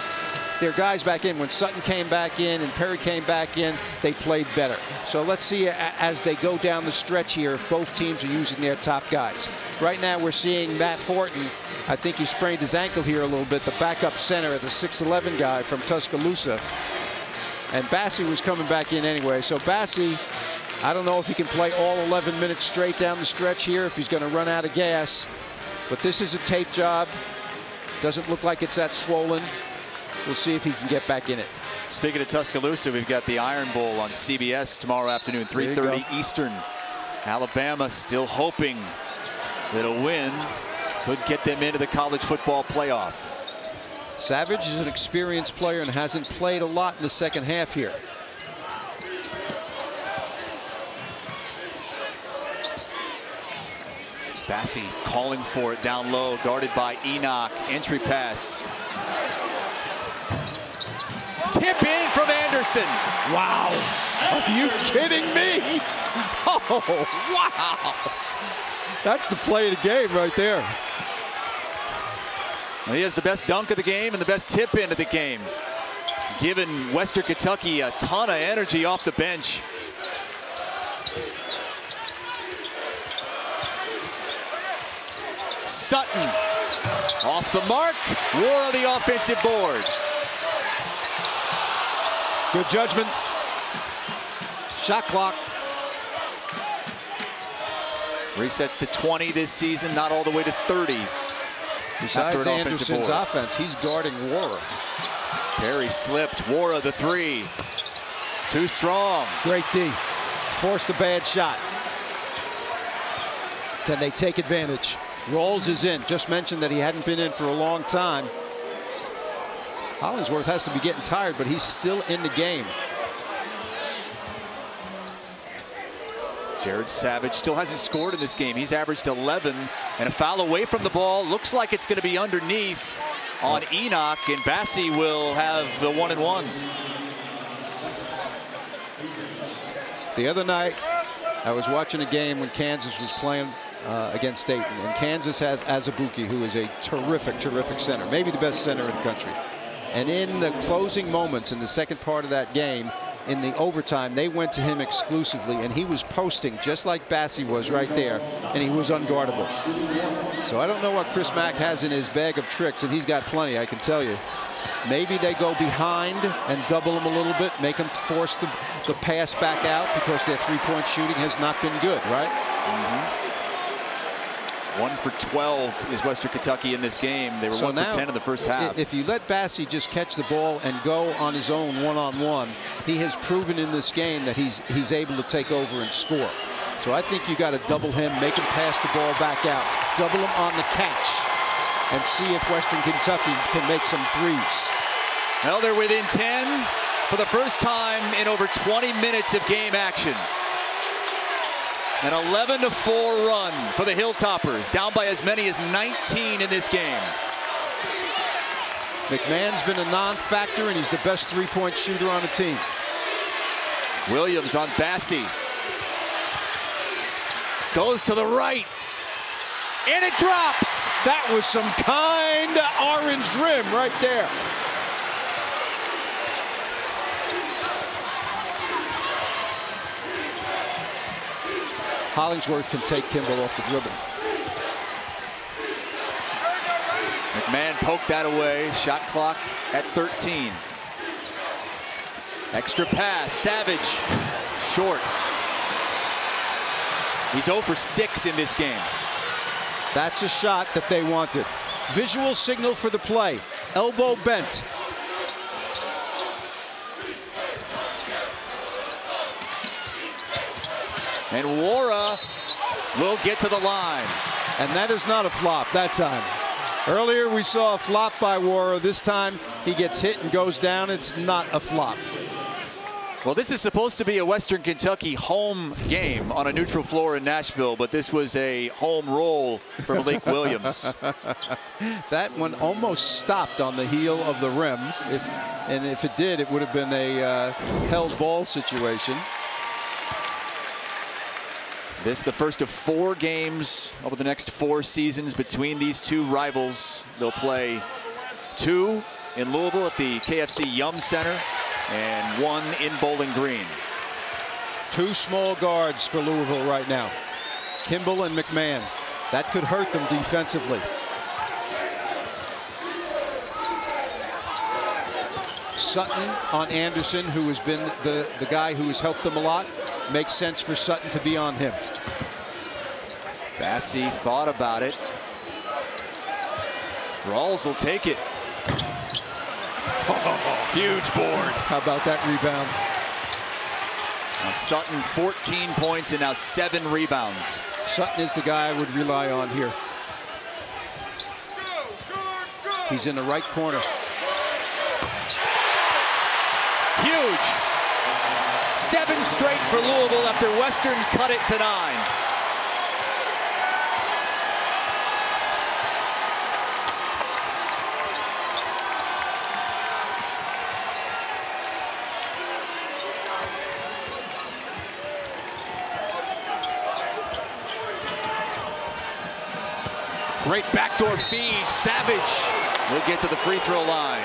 guys back in. When Sutton came back in and Perry came back in, they played better. So let's see as they go down the stretch here if both teams are using their top guys. Right now we're seeing Matt Horton. I think he sprained his ankle here a little bit, the backup center, the 6'11" guy from Tuscaloosa. And Bassey was coming back in anyway. So Bassey, I don't know if he can play all 11 minutes straight down the stretch here, if he's going to run out of gas. But this is a tape job. Doesn't look like it's that swollen. We'll see if he can get back in it. Speaking of Tuscaloosa, we've got the Iron Bowl on CBS tomorrow afternoon, 3:30 Eastern. Alabama still hoping that a win could get them into the college football playoff. Savage is an experienced player and hasn't played a lot in the second half here. Bassey calling for it down low, guarded by Enoch. Entry pass. Tip in from Anderson. Wow. Are you kidding me? Oh, wow. That's the play of the game right there. Well, he has the best dunk of the game and the best tip in of the game, giving Western Kentucky a ton of energy off the bench. Sutton off the mark. Wara the offensive board. Good judgment. Shot clock. Resets to 20 this season, not all the way to 30. Besides Anderson's offense, he's guarding Wara. Perry slipped. Wara the three. Too strong. Great D. Forced a bad shot. Can they take advantage? Rawls is in. Just mentioned that he hadn't been in for a long time. Hollingsworth has to be getting tired, but he's still in the game. Jared Savage still hasn't scored in this game. He's averaged 11, and a foul away from the ball. Looks like it's going to be underneath on Enoch, and Bassey will have the 1-and-1. The other night, I was watching a game when Kansas was playing against Dayton, and Kansas has Azubuike, who is a terrific, terrific center, maybe the best center in the country. And in the closing moments in the second part of that game, in the overtime, they went to him exclusively, and he was posting just like Bassey was right there, and he was unguardable. So I don't know what Chris Mack has in his bag of tricks, and he's got plenty, I can tell you. Maybe they go behind and double him a little bit, make him force the pass back out because their three-point shooting has not been good, right? 1 for 12 is Western Kentucky in this game. They were 1 for 10 in the first half. If you let Bassey just catch the ball and go on his own one-on-one, he has proven in this game that he's able to take over and score. So I think you got to double him, make him pass the ball back out, double him on the catch, and see if Western Kentucky can make some threes. Well, they're within 10 for the first time in over 20 minutes of game action. An 11-4 run for the Hilltoppers, down by as many as 19 in this game. McMahon's been a non-factor, and he's the best three-point shooter on the team. Williams on Bassie. Goes to the right. And it drops. That was some kind orange rim right there. Hollingsworth can take Kimball off the dribble. McMahon poked that away. Shot clock at 13. Extra pass. Savage. Short. He's 0 for 6 in this game. That's a shot that they wanted. Visual signal for the play. Elbow bent. And Wara will get to the line. And that is not a flop that time. Earlier we saw a flop by Wara. This time he gets hit and goes down. It's not a flop. Well, this is supposed to be a Western Kentucky home game on a neutral floor in Nashville, but this was a home roll for Malik Williams. That one almost stopped on the heel of the rim. If it did, it would have been a held ball situation. This is the first of 4 games over the next 4 seasons between these two rivals. They'll play 2 in Louisville at the KFC Yum Center and 1 in Bowling Green. 2 small guards for Louisville right now. Kimball and McMahon. That could hurt them defensively. Sutton on Anderson, who has been the guy who has helped them a lot. Makes sense for Sutton to be on him. Bassie thought about it. Rawls will take it. Oh, huge board. How about that rebound? Now Sutton 14 points and now 7 rebounds. Sutton is the guy I would rely on here. He's in the right corner. Huge. 7 straight for Louisville after Western cut it to 9. Great backdoor feed. Savage will get to the free throw line.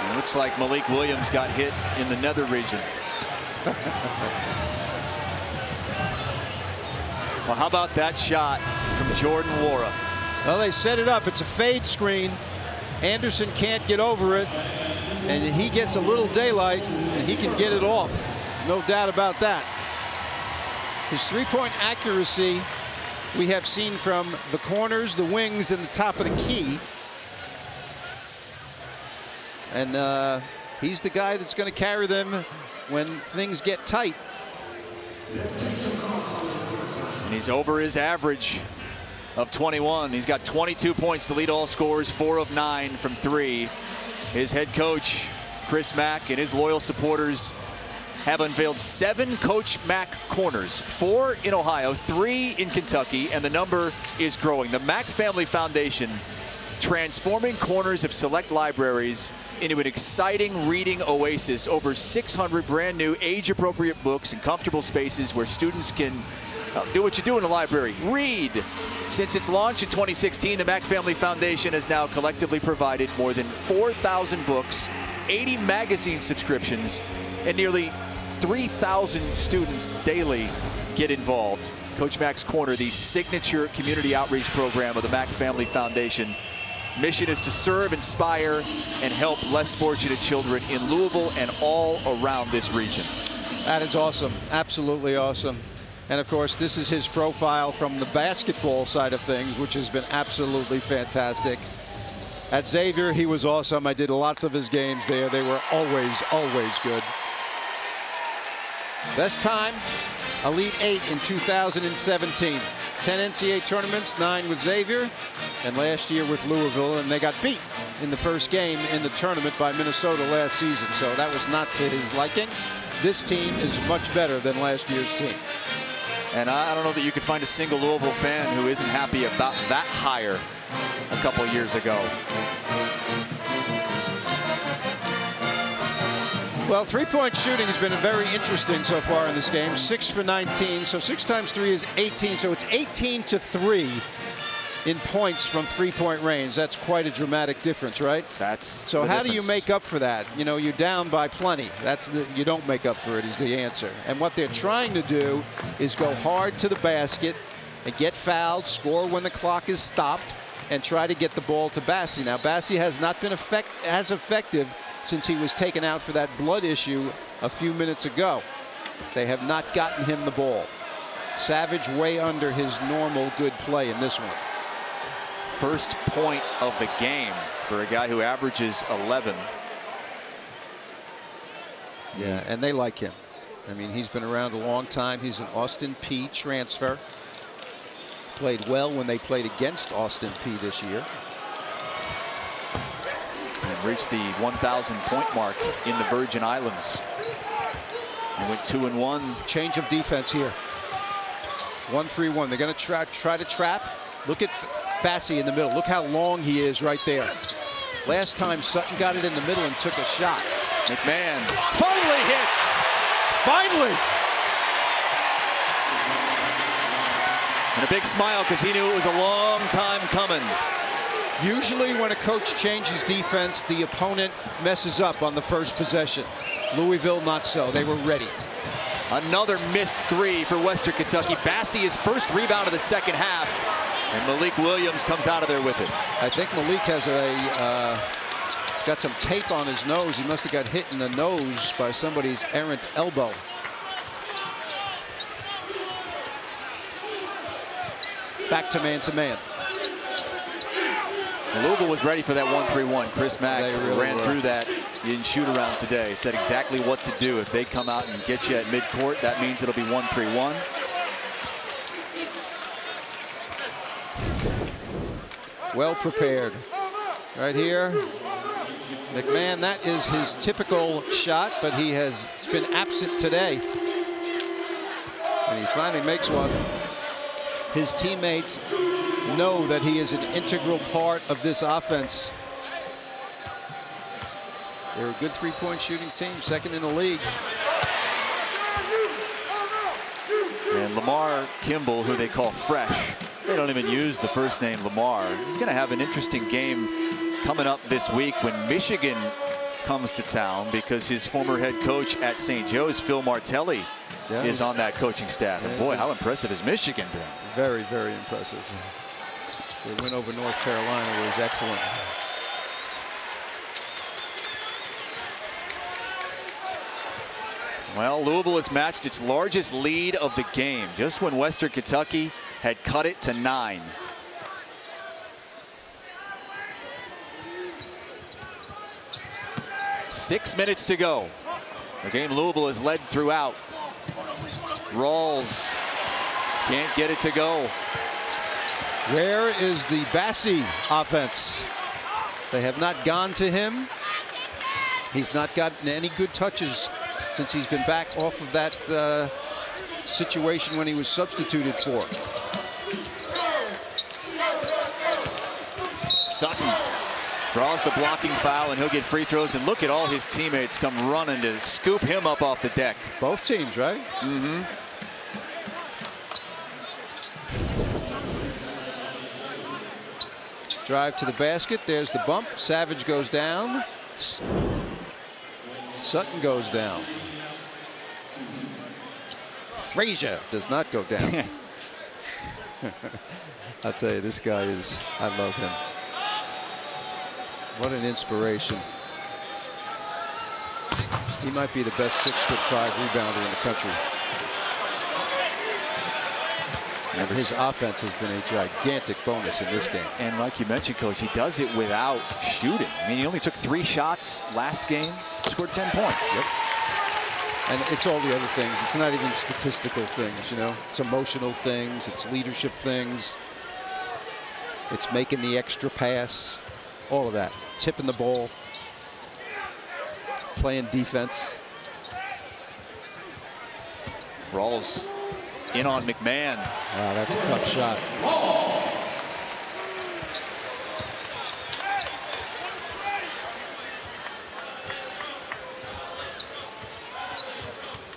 And it looks like Malik Williams got hit in the nether region. Well, how about that shot from Jordan Wara? Well, they set it up. It's a fade screen. Anderson can't get over it. And he gets a little daylight, and he can get it off. No doubt about that. His three-point accuracy we have seen from the corners, the wings, and the top of the key. And he's the guy that's going to carry them when things get tight. And he's over his average of 21. He's got 22 points to lead all scorers, 4 of 9 from 3. His head coach, Chris Mack, and his loyal supporters have unveiled 7 Coach Mack corners, 4 in Ohio, 3 in Kentucky, and the number is growing. The Mack Family Foundation transforming corners of select libraries into an exciting reading oasis. Over 600 brand new age-appropriate books and comfortable spaces where students can do what you do in a library, read. Since its launch in 2016, the Mack Family Foundation has now collectively provided more than 4,000 books, 80 magazine subscriptions, and nearly 3,000 students daily get involved. Coach Mack's Corner, the signature community outreach program of the Mack Family Foundation. Mission is to serve, inspire, and help less fortunate children in Louisville and all around this region. That is awesome. Absolutely awesome. And of course, this is his profile from the basketball side of things, which has been absolutely fantastic. At Xavier, he was awesome. I did lots of his games there. They were always, always good. Best time, Elite 8 in 2017. 10 NCAA tournaments, 9 with Xavier, and last year with Louisville, and they got beat in the first game in the tournament by Minnesota last season, so that was not to his liking. This team is much better than last year's team. And I don't know that you could find a single Louisville fan who isn't happy about that hire a couple years ago. Well, three-point shooting has been very interesting so far in this game. 6 for 19, so 6 times 3 is 18, so it's 18-3 in points from three-point range. That's quite a dramatic difference, right? That's so. How do you make up for that? You know, you're down by plenty. You don't make up for it is the answer. And what they're trying to do is go hard to the basket and get fouled, score when the clock is stopped, and try to get the ball to Bassi. Now, Bassi has not been as effective since he was taken out for that blood issue a few minutes ago. They have not gotten him the ball. Savage way under his normal good play in this one. First point of the game for a guy who averages 11. Yeah, and they like him. I mean, he's been around a long time. He's an Austin Peay transfer. Played well when they played against Austin Peay this year. And reached the 1,000 point mark in the Virgin Islands. And went 2-1. Change of defense here. 1-3-1. They're going to try to trap. Look at Bassi in the middle. Look how long he is right there. Last time Sutton got it in the middle and took a shot. McMahon finally hits. Finally. And a big smile because he knew it was a long time coming. Usually when a coach changes defense, the opponent messes up on the first possession. Louisville, not so. They were ready. Another missed three for Western Kentucky. Bassi, his first rebound of the second half. And Malik Williams comes out of there with it. I think Malik has got some tape on his nose. He must have got hit in the nose by somebody's errant elbow. Back to man-to-man. Louisville was ready for that 1-3-1. Chris Mack really ran through that in shoot-around today. Said exactly what to do. If they come out and get you at midcourt, that means it'll be 1-3-1. Well prepared. Right here. McMahon, that is his typical shot, but he has been absent today. And he finally makes one. His teammates know that he is an integral part of this offense. They're a good three-point shooting team, second in the league. And Lamar Kimball, who they call Fresh, they don't even use the first name Lamar. He's going to have an interesting game coming up this week when Michigan comes to town, because his former head coach at St. Joe's, Phil Martelli, is on that coaching staff. And boy, how impressive has Michigan been? Very, very impressive. Their win over North Carolina was excellent. Well, Louisville has matched its largest lead of the game just when Western Kentucky had cut it to 9. Six minutes to go. The game Louisville has led throughout. Rawls can't get it to go. Where is the Bassi offense? They have not gone to him. He's not gotten any good touches since he's been back off of that situation when he was substituted for. Sutton draws the blocking foul, and he'll get free throws. And look at all his teammates come running to scoop him up off the deck. Both teams, right? Mm-hmm. Drive to the basket. There's the bump. Savage goes down. Sutton goes down. Frazier does not go down. I'll tell you, this guy is, I love him. What an inspiration. He might be the best 6'5" rebounder in the country. And his offense has been a gigantic bonus in this game. And like you mentioned, Coach, he does it without shooting. I mean, he only took 3 shots last game, scored 10 points. Yep. And it's all the other things. It's not even statistical things, you know. It's emotional things. It's leadership things. It's making the extra pass. All of that. Tipping the ball. Playing defense. Rawls in on McMahon. Wow, that's a tough shot.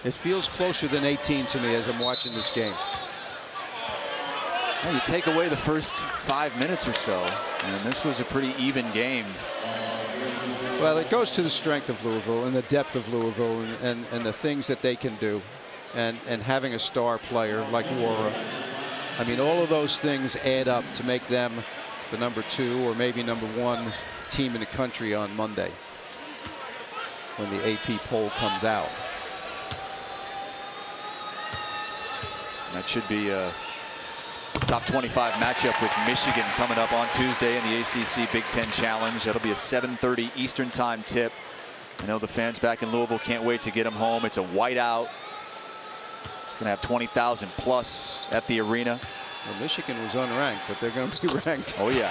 It feels closer than 18 to me as I'm watching this game. Well, you take away the first 5 minutes or so, and this was a pretty even game. Well, it goes to the strength of Louisville and the depth of Louisville and the things that they can do, and having a star player like Wara. I mean, all of those things add up to make them the #2 or maybe #1 team in the country on Monday when the AP poll comes out. That should be a top 25 matchup with Michigan coming up on Tuesday in the ACC Big Ten Challenge. That'll be a 7:30 Eastern Time tip. I know the fans back in Louisville can't wait to get them home. It's a whiteout. Going to have 20,000 plus at the arena. Well, Michigan was unranked, but they're going to be ranked. Oh, yeah.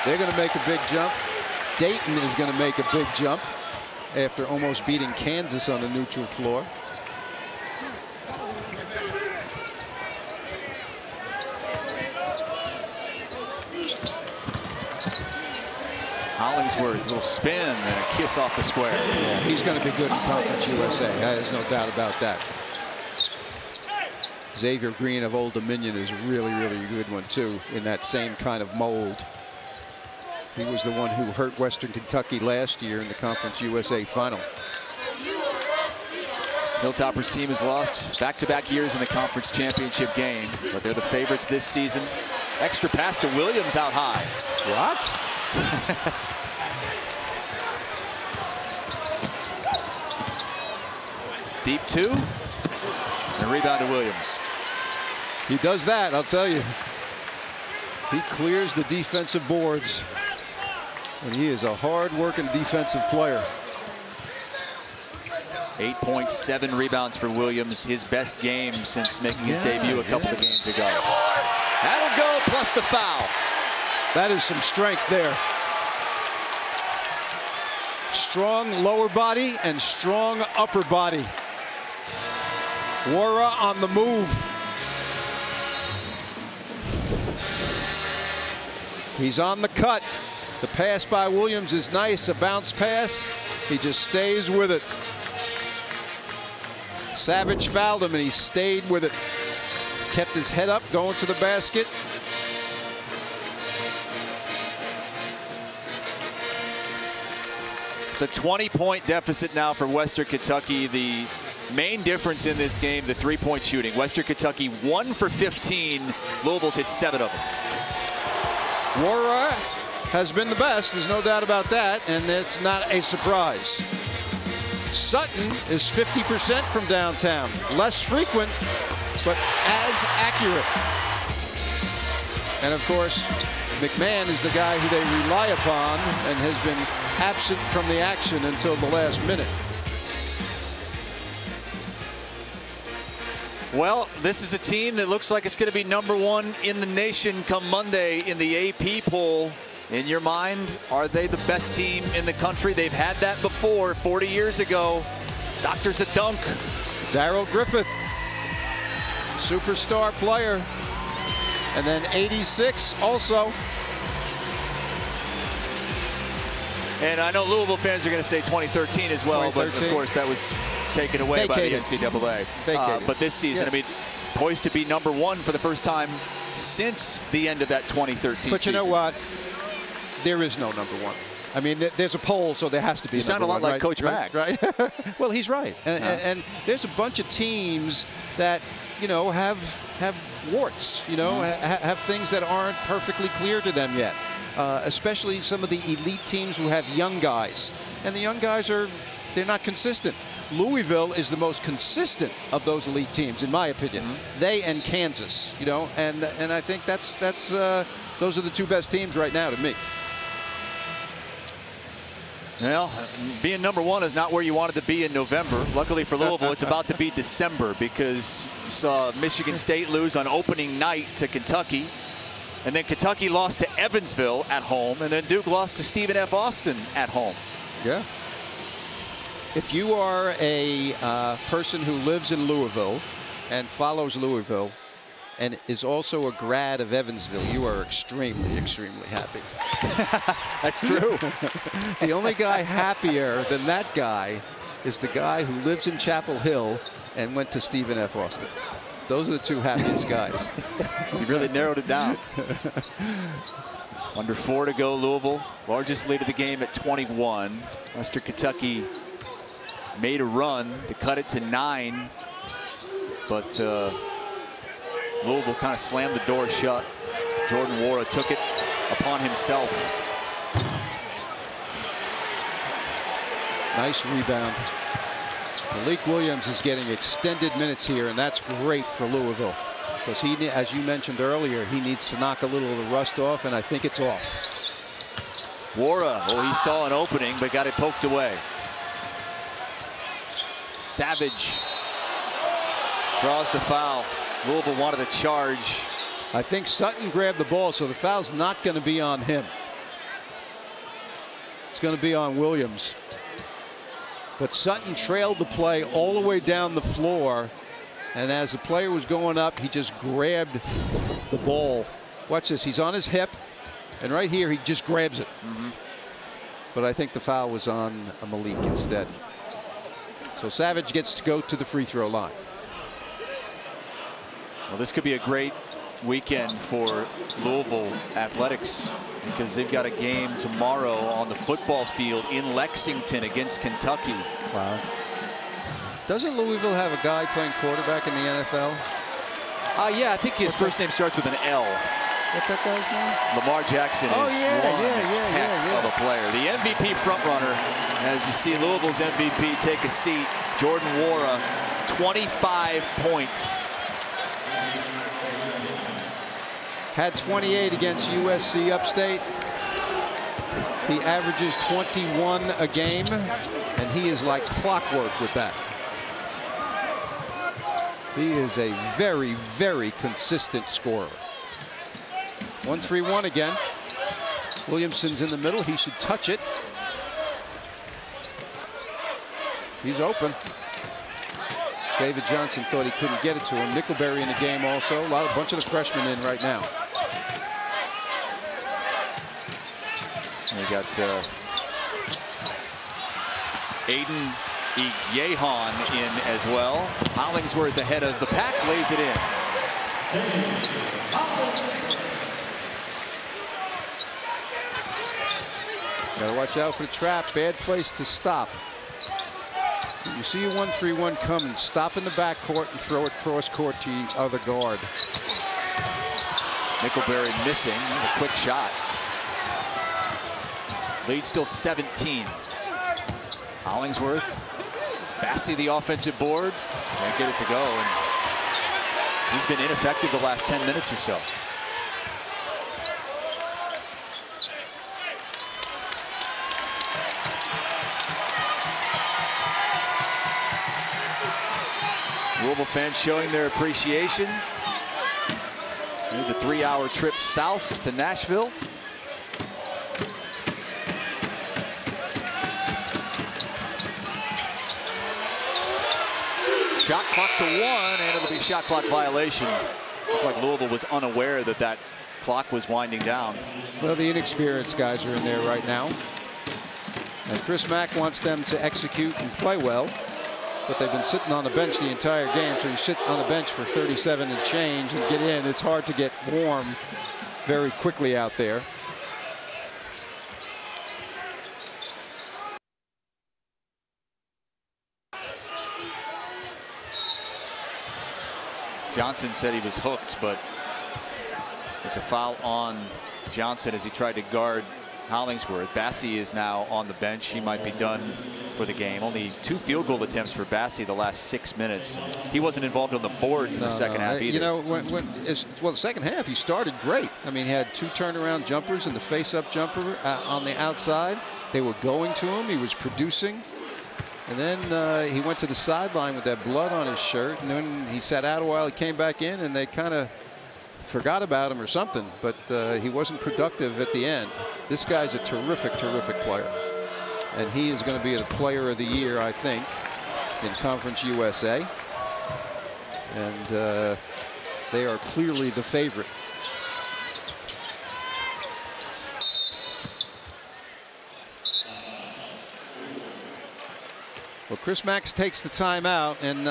They're going to make a big jump. Dayton is going to make a big jump after almost beating Kansas on the neutral floor. Hollingsworth, little spin and a kiss off the square. Yeah, he's going to be good in Conference USA. There's no doubt about that. Xavier Green of Old Dominion is really, really a good one, too, in that same kind of mold. He was the one who hurt Western Kentucky last year in the Conference USA final. Hilltoppers team has lost back-to-back years in the conference championship game, but they're the favorites this season. Extra pass to Williams out high. What? Deep 2. And rebound to Williams. He does that, I'll tell you. He clears the defensive boards. And he is a hard-working defensive player. 8.7 rebounds for Williams, his best game since making his debut a couple of games ago. That'll go, plus the foul. That is some strength there. Strong lower body and strong upper body. Wara on the move. He's on the cut. The pass by Williams is nice, a bounce pass. He just stays with it. Savage fouled him and he stayed with it. Kept his head up, going to the basket. It's a 20-point deficit now for Western Kentucky. The main difference in this game, the three-point shooting. Western Kentucky 1 for 15. Louisville's hit 7 of them. Wara has been the best, there's no doubt about that, and it's not a surprise. Sutton is 50% from downtown. Less frequent, but as accurate. And of course, McMahon is the guy who they rely upon and has been absent from the action until the last minute. Well, this is a team that looks like it's going to be #1 in the nation come Monday in the AP poll. In your mind, are they the best team in the country? They've had that before 40 years ago. Doctors a dunk. Darrell Griffith, superstar player. And then 86 also. And I know Louisville fans are going to say 2013 as well, but of course that was taken away by the NCAA. But this season, I mean, poised to be #1 for the first time since the end of that 2013 season. But you know what? There is no #1. I mean, there's a poll, so there has to be. You sound a lot like Coach Mack. Right? Well, he's right. And there's a bunch of teams that, you know, have warts. You know, have things that aren't perfectly clear to them yet. Especially some of the elite teams who have young guys, and the young guys they're not consistent. Louisville is the most consistent of those elite teams, in my opinion. They and Kansas, you know, and I think that's those are the two best teams right now to me. Well, being #1 is not where you wanted to be in November. Luckily for Louisville, it's about to be December, because you saw Michigan State lose on opening night to Kentucky. And then Kentucky lost to Evansville at home, and then Duke lost to Stephen F. Austin at home. Yeah. If you are a person who lives in Louisville and follows Louisville and is also a grad of Evansville, you are extremely, extremely happy. That's true. The only guy happier than that guy is the guy who lives in Chapel Hill and went to Stephen F. Austin. Those are the two happiest guys. You really narrowed it down. Under 4 to go, Louisville. Largest lead of the game at 21. Western Kentucky made a run to cut it to 9. But Louisville kind of slammed the door shut. Jordan Wara took it upon himself. Nice rebound. Malik Williams is getting extended minutes here, and that's great for Louisville. Because he, as you mentioned earlier, he needs to knock a little of the rust off, and I think it's off. Wara, well, he saw an opening, but got it poked away. Savage draws the foul. Louisville wanted a charge. I think Sutton grabbed the ball, so the foul's not going to be on him. It's going to be on Williams. But Sutton trailed the play all the way down the floor, and as the player was going up, he just grabbed the ball. Watch this, he's on his hip, and right here he just grabs it. But I think the foul was on Malik instead. So Savage gets to go to the free throw line. Well, this could be a great weekend for Louisville athletics, because they've got a game tomorrow on the football field in Lexington against Kentucky. Wow. Doesn't Louisville have a guy playing quarterback in the NFL? Yeah, I think his first name starts with an L. What's that guy's name? Lamar Jackson is one heck of a player. The MVP frontrunner, as you see Louisville's MVP take a seat, Jordan Wara, 25 points. Had 28 against USC Upstate. He averages 21 a game, and he is like clockwork with that. He is a very, very consistent scorer. 1-3-1 again. Williamson's in the middle. He should touch it. He's open. David Johnson thought he couldn't get it to him. Nickelberry in the game also. A bunch of the freshmen in right now. And you got Aiden Yehan in as well. Hollingsworth ahead of the pack, lays it in. Gotta watch out for the trap. Bad place to stop. You see a 1-3-1 coming, stop in the backcourt and throw it cross court to the other guard. Nickelberry missing. That was a quick shot. Lead still 17. Hollingsworth. Bassey the offensive board. Can't get it to go. And he's been ineffective the last 10 minutes or so. Louisville fans showing their appreciation. The 3-hour trip south to Nashville. Shot clock to 1, and it'll be shot clock violation. Looked like Louisville was unaware that that clock was winding down. Well, the inexperienced guys are in there right now. And Chris Mack wants them to execute and play well. But they've been sitting on the bench the entire game. So you sit on the bench for 37 and change and get in. It's hard to get warm very quickly out there. Johnson said he was hooked, but it's a foul on Johnson as he tried to guard Hollingsworth. Bassey is now on the bench. He might be done for the game. Only 2 field goal attempts for Bassey the last 6 minutes. He wasn't involved on the boards in the second half either. You know, well, the second half he started great. I mean, he had 2 turnaround jumpers and the face-up jumper on the outside. They were going to him. He was producing. And then he went to the sideline with that blood on his shirt, and then he sat out a while. He came back in, and they kind of forgot about him or something, but he wasn't productive at the end. This guy's a terrific, terrific player. And he is going to be the player of the year, I think, in Conference USA. And they are clearly the favorite. Well, Chris Mack takes the timeout, and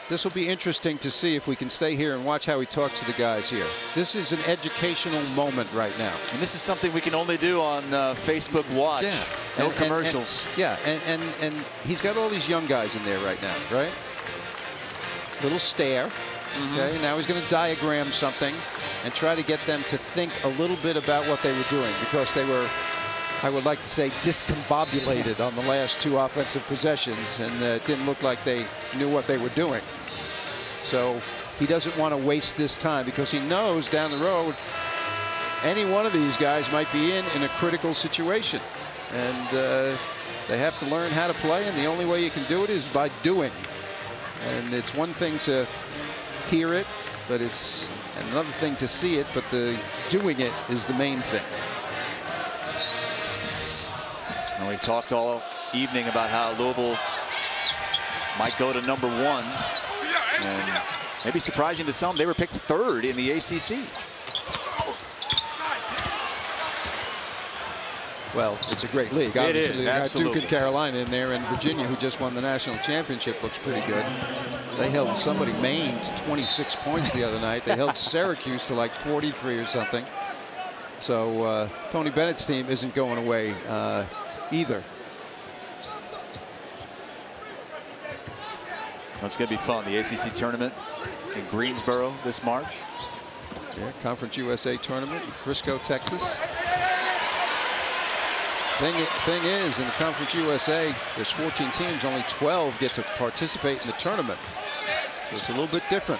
this will be interesting to see if we can stay here and watch how he talks to the guys here. This is an educational moment right now. And this is something we can only do on Facebook Watch. Yeah. No commercials. And he's got all these young guys in there right now, right? Little stare. Okay, now he's going to diagram something and try to get them to think a little bit about what they were doing, because they were, I would like to say, discombobulated on the last 2 offensive possessions, and it didn't look like they knew what they were doing. So he doesn't want to waste this time, because he knows down the road any one of these guys might be in a critical situation, and they have to learn how to play, and the only way you can do it is by doing. And it's one thing to hear it, but it's another thing to see it, but the doing it is the main thing. And we talked all evening about how Louisville might go to #1, and maybe surprising to some, they were picked 3rd in the ACC. Well, it's a great league. It is, they got absolutely. Duke and Carolina in there, and Virginia, who just won the national championship, looks pretty good. They held somebody, Maine, to 26 points the other night. They held Syracuse to like 43 or something. So Tony Bennett's team isn't going away either. It's going to be fun. The ACC tournament in Greensboro this March. Yeah, Conference USA tournament in Frisco, Texas. Thing is, in the Conference USA, there's 14 teams, only 12 get to participate in the tournament. So it's a little bit different,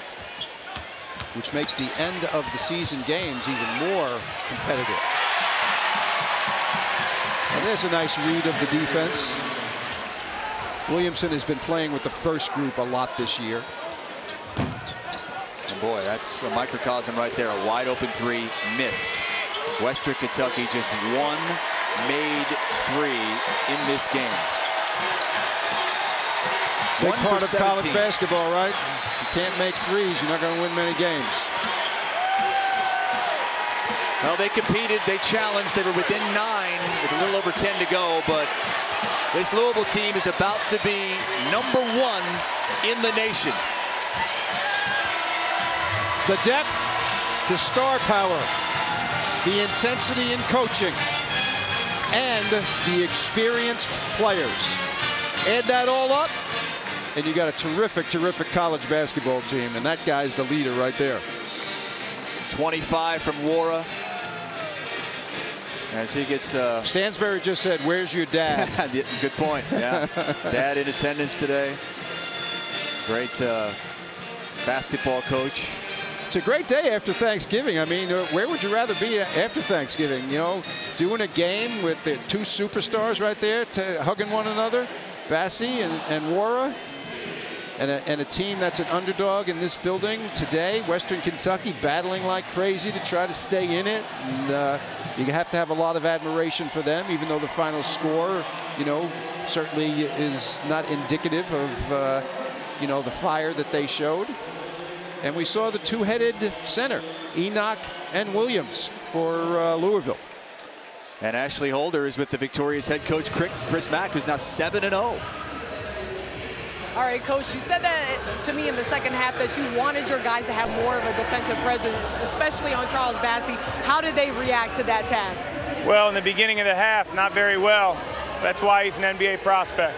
which makes the end of the season games even more competitive. And there's a nice read of the defense. Williamson has been playing with the first group a lot this year. And boy, that's a microcosm right there. A wide open 3 missed. Western Kentucky just 1 made 3 in this game. Big 1 part for of 17. college basketball, right? If you can't make threes, you're not going to win many games. Well, they competed, they challenged, they were within 9 with a little over 10 to go, but this Louisville team is about to be #1 in the nation. The depth, the star power, the intensity in coaching, and the experienced players. Add that all up, and you got a terrific, terrific college basketball team, and that guy's the leader right there. 25 from Wara. As he gets... Stansberry just said, "Where's your dad?" Good point, yeah. Dad in attendance today. Great basketball coach. It's a great day after Thanksgiving. I mean, where would you rather be after Thanksgiving? You know, doing a game with the 2 superstars right there hugging one another, Bassie and Wara, and a team that's an underdog in this building today, Western Kentucky, battling like crazy to try to stay in it. And you have to have a lot of admiration for them, even though the final score, you know, certainly is not indicative of, you know, the fire that they showed. And we saw the 2-headed center, Enoch and Williams, for Louisville. And Ashley Holder is with the victorious head coach Chris Mack, who's now 7-0. All right, Coach, you said that to me in the second half that you wanted your guys to have more of a defensive presence, especially on Charles Bassie. How did they react to that task? Well, in the beginning of the half, not very well. That's why he's an NBA prospect.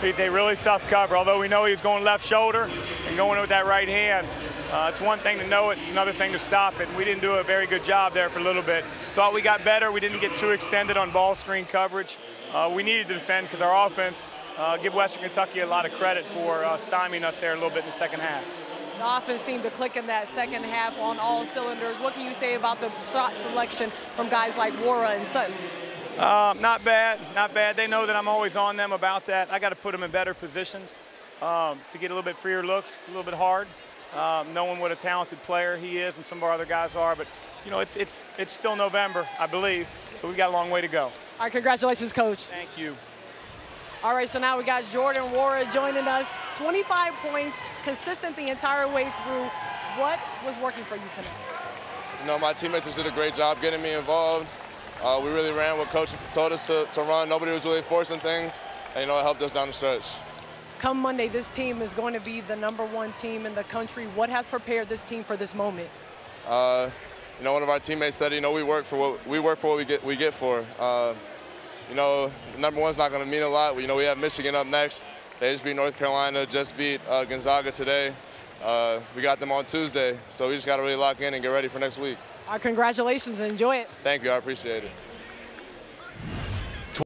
He's a really tough cover, although we know he was going left shoulder and going with that right hand. It's one thing to know it, it's another thing to stop it. We didn't do a very good job there for a little bit. Thought we got better. We didn't get too extended on ball screen coverage. We needed to defend because our offense, give Western Kentucky a lot of credit for stymieing us there a little bit in the second half. The offense seemed to click in that second half on all cylinders. What can you say about the shot selection from guys like Wara and Sutton? Not bad, not bad. They know that I'm always on them about that. I got to put them in better positions to get a little bit freer looks, a little bit hard. Knowing what a talented player he is and some of our other guys are, but you know, it's still November, I believe, so we've got a long way to go. All right, congratulations, Coach. Thank you. All right, so now we got Jordan Wara joining us. 25 points, consistent the entire way through. What was working for you tonight? You know, my teammates just did a great job getting me involved. We really ran what Coach told us to run. Nobody was really forcing things. and, you know, it helped us down the stretch. Come Monday, this team is going to be the #1 team in the country. What has prepared this team for this moment? You know, one of our teammates said, you know, we work for what we get for. You know, #1's not going to mean a lot. You know, we have Michigan up next. They just beat North Carolina, just beat Gonzaga today. We got them on Tuesday, so we just got to really lock in and get ready for next week. Congratulations, enjoy it. Thank you, I appreciate it.